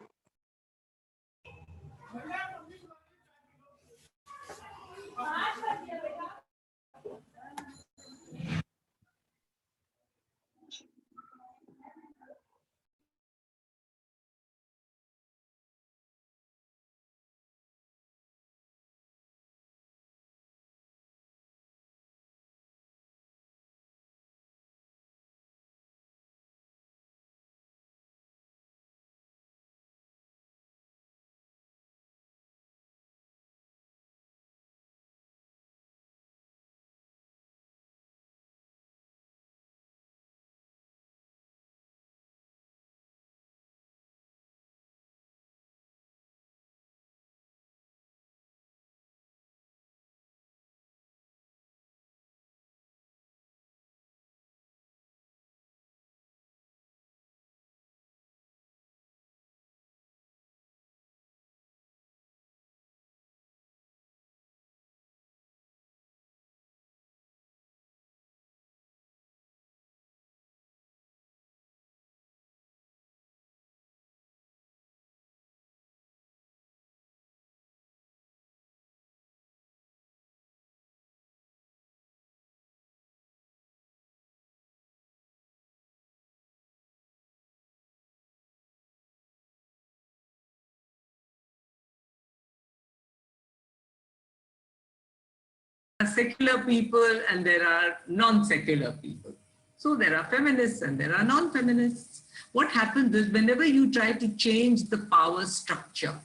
Secular people and there are non-secular people. So there are feminists and there are non-feminists. What happens is whenever you try to change the power structure,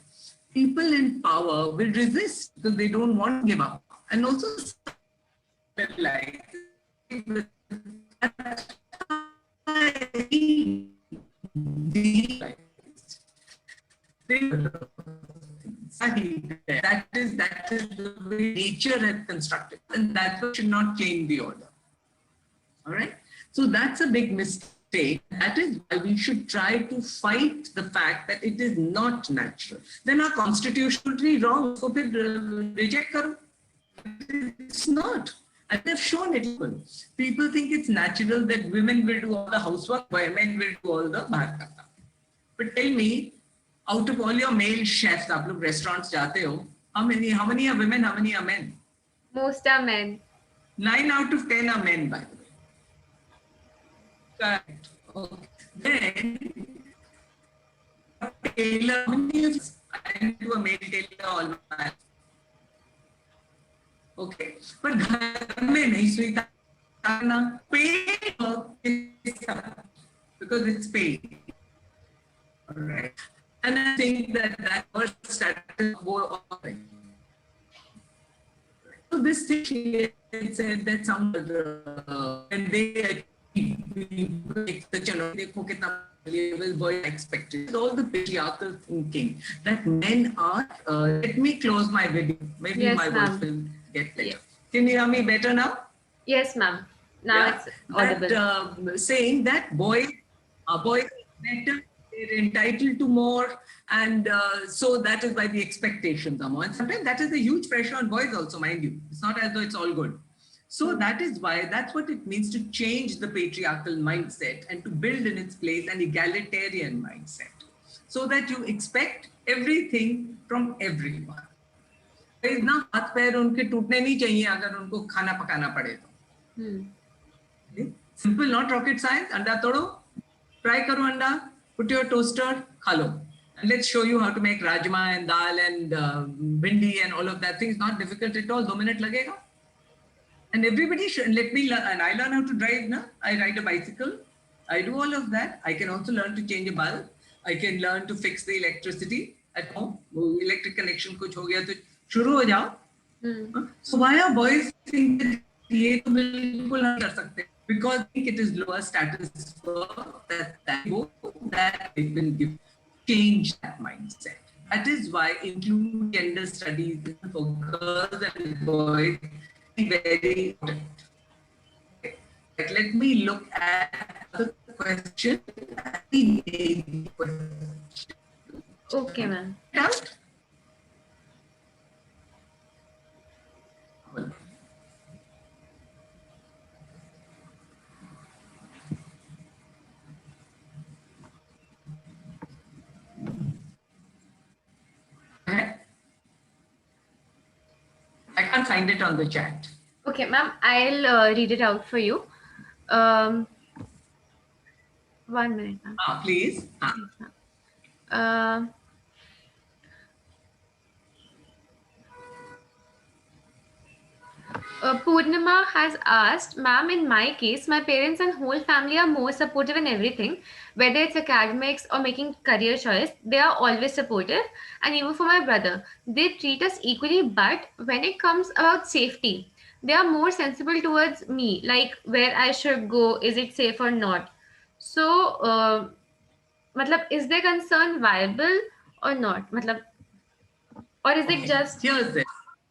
people in power will resist because they don't want to give up. And also like that is the way nature has constructed, and that should not change the order. All right. So that's a big mistake. That is why we should try to fight the fact that it is not natural. Then our constitutionally wrong. So reject karo. It's not. And they've shown it. People think it's natural that women will do all the housework, men will do all the bahar ka kaam. But tell me, out of all your male chefs, आप लोग restaurants जाते हो, how many are women, how many are men? Most are men. 9 out of 10 are men, by the way. Correct. Okay. Then, tailor, how many of us I do a male tailor all my life? Okay. But घर में नहीं सुई करना, paid work is because it's paid. All right. And I think that first started more on. So this thing said that some when they देखो कितना level boy expected. All the patriarchal thinking that men are. Let me close my video. Maybe Yes, my ma'am. voice will get better. Yeah. Can you hear me better now? Yes, ma'am. Now Yeah. it's audible. That, saying that boys are better, they're entitled to more, and so that is why the expectations are more. And sometimes that is a huge pressure on boys also, mind you. It's not as though it's all good. So that is why, that's what it means to change the patriarchal mindset and to build in its place an egalitarian mindset, so that you expect everything from everyone. ना हाथ पैर उनके टूटने नहीं चाहिए अगर उनको खाना पकाना पड़े तो. Simple, not rocket science. अंडा तोड़ो, फ्राई करो अंडा, put your toaster, खा लो. And let's show you how to make rajma and dal and bindi and all of that thing. It's not difficult at all. 2 minutes लगेगा. And everybody should let me learn. And I learn how to drive. Na? I ride a bicycle. I do all of that. I can also learn to change a bulb. I can learn to fix the electricity at home. Electric connection कुछ हो गया तो शुरू हो जाओ. So why are boys think that ये तो बिल्कुल नहीं कर सकते? because I think it is lower status work that they've been given. Change that mindset. That is why include gender studies for girls and boys is very important. Like, let me look at the question. Okay, ma'am. Out? I can't find it on the chat. Okay, ma'am, I'll read it out for you. 1 minute, ma'am. Please. Yes, ma'am. Purnima has asked, ma'am, in my case, my parents and whole family are more supportive in everything, whether it's academics or making career choice, they are always supportive. And even for my brother, they treat us equally, but when it comes about safety, they are more sensible towards me, like where I should go, is it safe or not. So, matlab, is their concern viable or not? Matlab, or is it just... Here's this.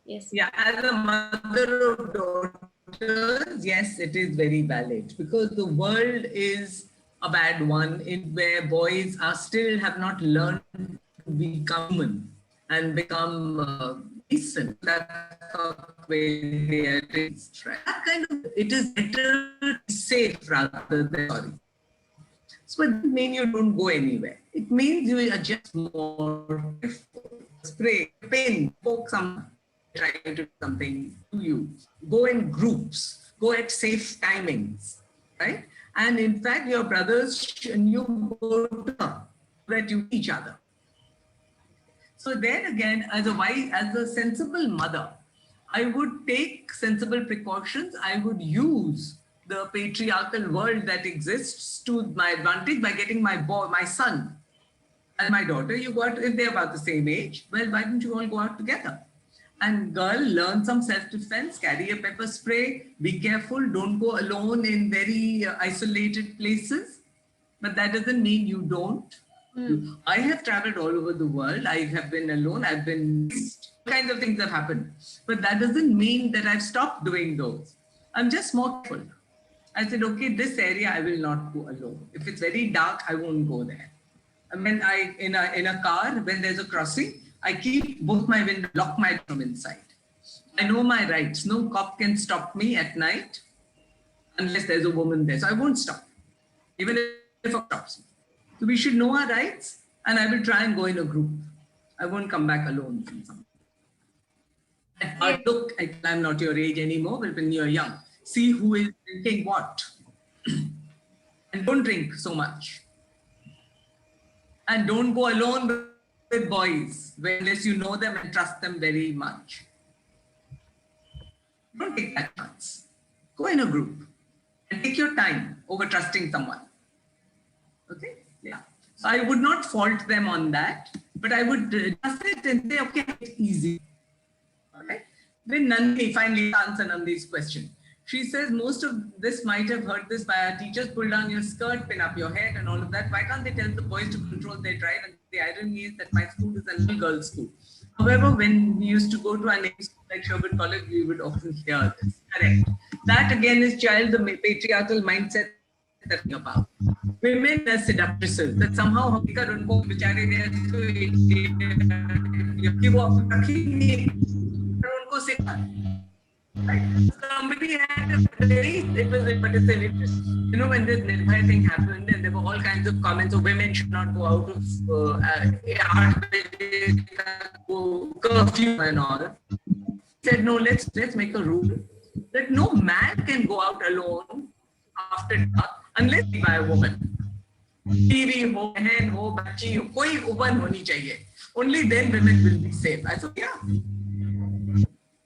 Yes. Yeah, as a mother of daughters, yes, it is very valid because the world is a bad one in where boys are still have not learned to become human and become decent. That's the way they are raised, right? That kind of, it is better to be safe rather than sorry. So it doesn't mean you don't go anywhere. It means you are just more careful. Spray, pain, poke someone trying to do something to you. Go in groups. Go at safe timings, right? And in fact, your brothers and you go to that you each other. So then again, as a sensible mother, I would take sensible precautions. I would use the patriarchal world that exists to my advantage by getting my son and my daughter. You go out, if they're about the same age, well, why don't you all go out together? And girl, learn some self-defense, carry a pepper spray, be careful, don't go alone in very isolated places. But that doesn't mean you don't. I have traveled all over the world. I have been alone. I've been, all kinds of things have happened. But that doesn't mean that I've stopped doing those. I'm just more careful. I said, okay, this area I will not go alone. If it's very dark, I won't go there. And when in a car, when there's a crossing, I keep both my windows, lock my door from inside. I know my rights. No cop can stop me at night unless there's a woman there. So I won't stop, even if a cop stops me. So we should know our rights, and I will try and go in a group. I won't come back alone from something. Look, I'm not your age anymore, but when you're young, see who is drinking what. And don't drink so much. And don't go alone with boys unless you know them and trust them very much. Don't take that chance. Go in a group and take your time over trusting someone. Okay? Yeah. So I would not fault them on that, but I would just sit and say, okay, it's easy. All right? Then Nandini finally answered Nandini's question. She says most of this might have heard this by our teachers, pull down your skirt, pin up your head and all of that. Why can't they tell the boys to control their drive? And the irony is that my school is an all-girls school. However, when we used to go to our name school like Sherwood College, we would often hear this. Correct. That again is the patriarchal mindset that we're about. Women as seductresses, that somehow right. Somebody had a very, it was interesting. You know, when this Nirbhaya thing happened and there were all kinds of comments of women should not go out of curfew and all. He said, no, let's make a rule that no man can go out alone after dark unless by a woman. TV ho, hen ho, bachi ho, koi woman honi chahiye. Only then women will be safe. I said, yeah.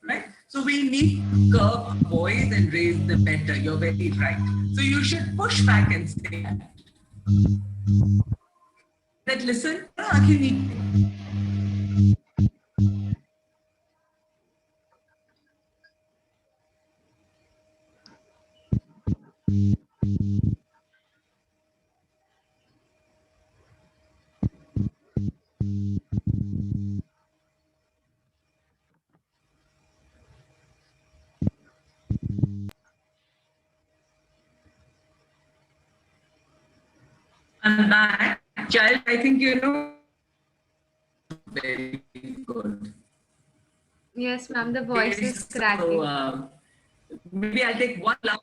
Right? So we need to curb boys and raise them better. You're very right. So you should push back and say that listen, And that child, I think, very good. Yes, ma'am. The voice is So, cracking. maybe I'll take one last.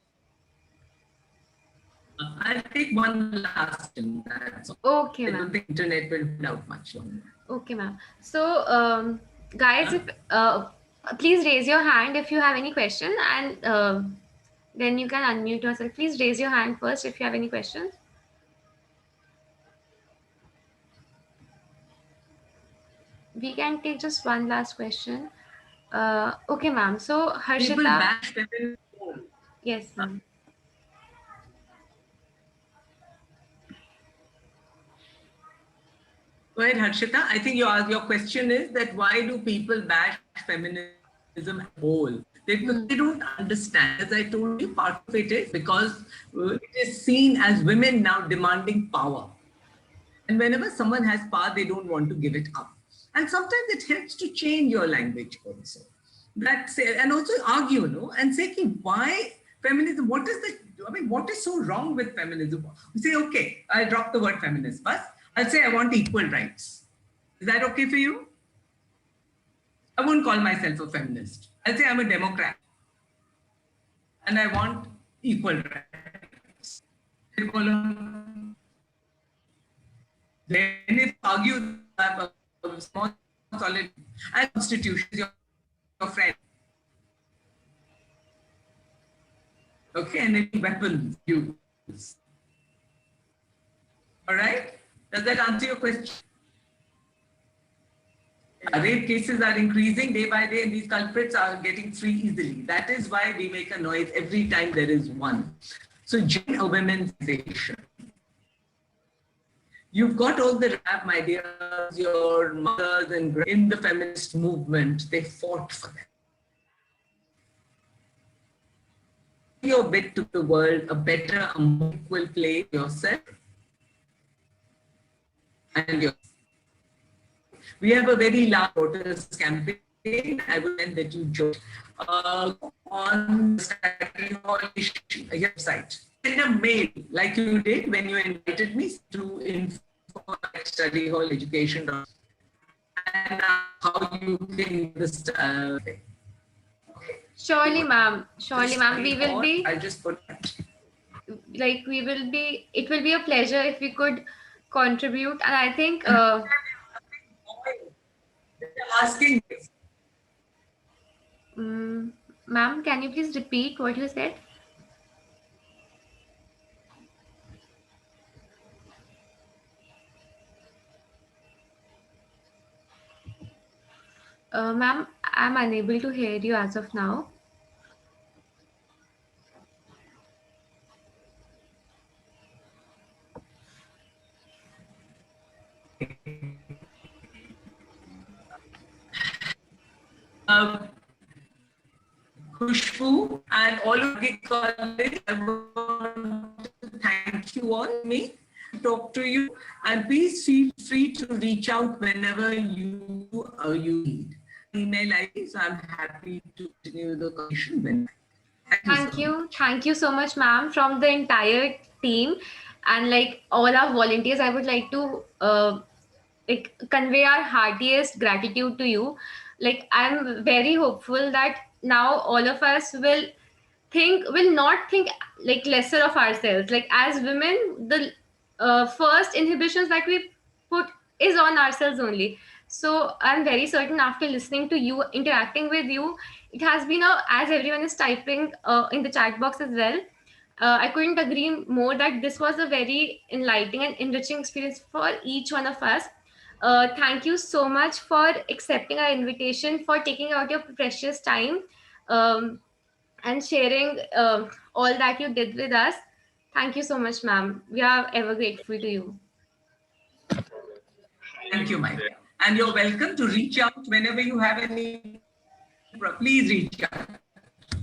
I'll take one last. That's all. Okay, I don't ma'am. think internet will be out much longer. Okay, ma'am. So, guys, if please raise your hand if you have any question, and then you can unmute yourself. Please raise your hand first if you have any questions. We can take just one last question. Okay, ma'am. So, People Harshita. bash feminism. Yes, ma'am. Go ahead, Harshita. I think your question is that why do people bash feminism as a whole? They don't understand. As I told you, part of it is because it is seen as women now demanding power. And whenever someone has power, they don't want to give it up. And sometimes it helps to change your language also. And also argue, and say, why feminism? What is so wrong with feminism? We say, okay, I'll drop the word feminist first. I'll say I want equal rights. Is that okay for you? I won't call myself a feminist. I'll say I'm a Democrat. And I want equal rights. Then if argue have a small solid and constitution is your friend. Okay, and any weapons use. All right? Does that answer your question? Rape cases are increasing day by day, and these culprits are getting free easily. That is why we make a noise every time there is one. So join a women's organization. You've got all the rap, my dears, your mothers and in the feminist movement, they fought for that. Your bit to the world a better, a more equal place yourself and your. We have a very large voters campaign. I would recommend that you join on the Study Hall website. Send a mail like you did when you invited me to info@Study Hall Education and how you think this. Surely, ma'am. Surely, ma'am. We will be. I just put that. Like we will be. It will be a pleasure if we could contribute, and I think. Asking. Ma'am, can you please repeat what you said? Ma'am, I'm unable to hear you as of now. Khushbu and all of the colleagues, I want to thank you all, me, talk to you, and please feel free to reach out whenever you need. Email ID, so I'm happy to continue the conversation. Thank you so much, ma'am, from the entire team and like all our volunteers. I would like to convey our heartiest gratitude to you. Like I'm very hopeful that now all of us will not think like lesser of ourselves. Like as women, the first inhibitions that we put is on ourselves only. So I'm very certain after listening to you, interacting with you, it has been as everyone is typing in the chat box as well. I couldn't agree more that this was a very enlightening and enriching experience for each one of us. Thank you so much for accepting our invitation, for taking out your precious time and sharing all that you did with us. Thank you so much, ma'am. We are ever grateful to you. Thank you, my dear. And you're welcome to reach out whenever you have any. Please reach out.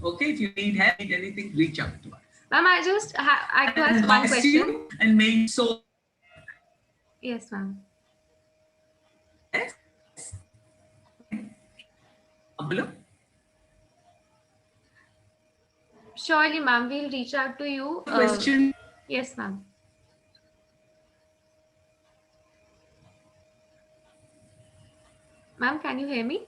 Okay, if you need help, need anything, reach out to us. Ma'am, I just I to ask one question. You and may so. Yes, ma'am. Yes. Hello. Surely, ma'am, we'll reach out to you. Question. Yes, ma'am. Ma'am, can you hear me?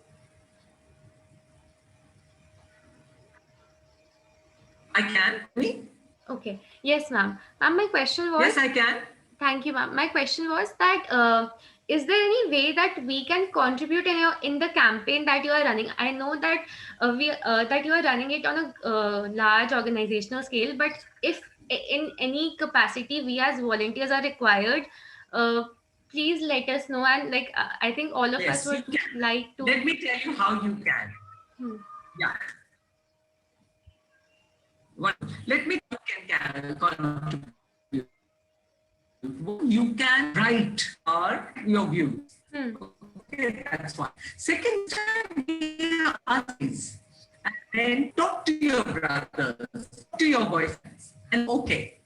I can. Me? Okay. Yes, ma'am. Ma'am, my question was. Yes, I can. Thank you, ma'am. My question was that is there any way that we can contribute in the campaign that you are running? I know that that you are running it on a large organizational scale, but if in any capacity we as volunteers are required, uh, please let us know. And like I think all of us Yes, you would can. like to. Let me tell you how you can. Hmm. Yeah. Let me contribute. You can write or your views. Hmm. Okay, that's one. Second, others, and then talk to your brothers, to your boyfriends, and okay,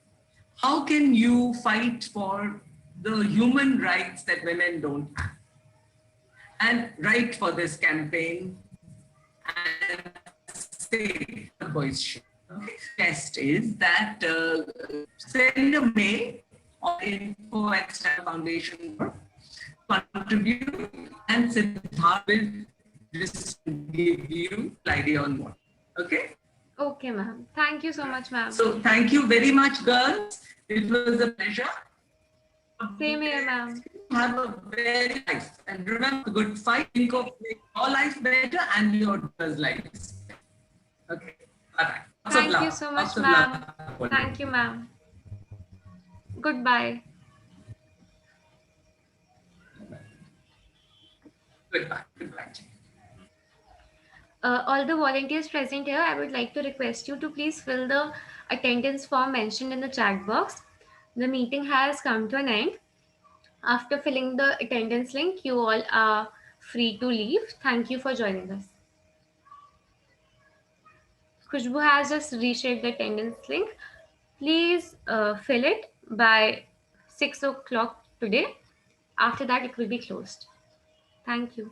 how can you fight for the human rights that women don't have? And write for this campaign and say the voice should. Okay. Best is that send a mail or info at Star Foundation, contribute, and Siddharth will just give you idea on what. Okay. Okay, ma'am. Thank you so much, ma'am. So thank you very much, girls. It was a pleasure. Same here, ma'am. Have a very nice and remember, good fight. Think of making your life better and your daughter's lives. Okay. Bye bye. Thank you so much, ma'am. Thank you, ma'am. Goodbye. Goodbye. Goodbye. All the volunteers present here, I would like to request you to please fill the attendance form mentioned in the chat box. The meeting has come to an end. After filling the attendance link, you all are free to leave. Thank you for joining us. Khushbu has just reshared the attendance link. Please fill it by 6 o'clock today. After that, it will be closed. Thank you.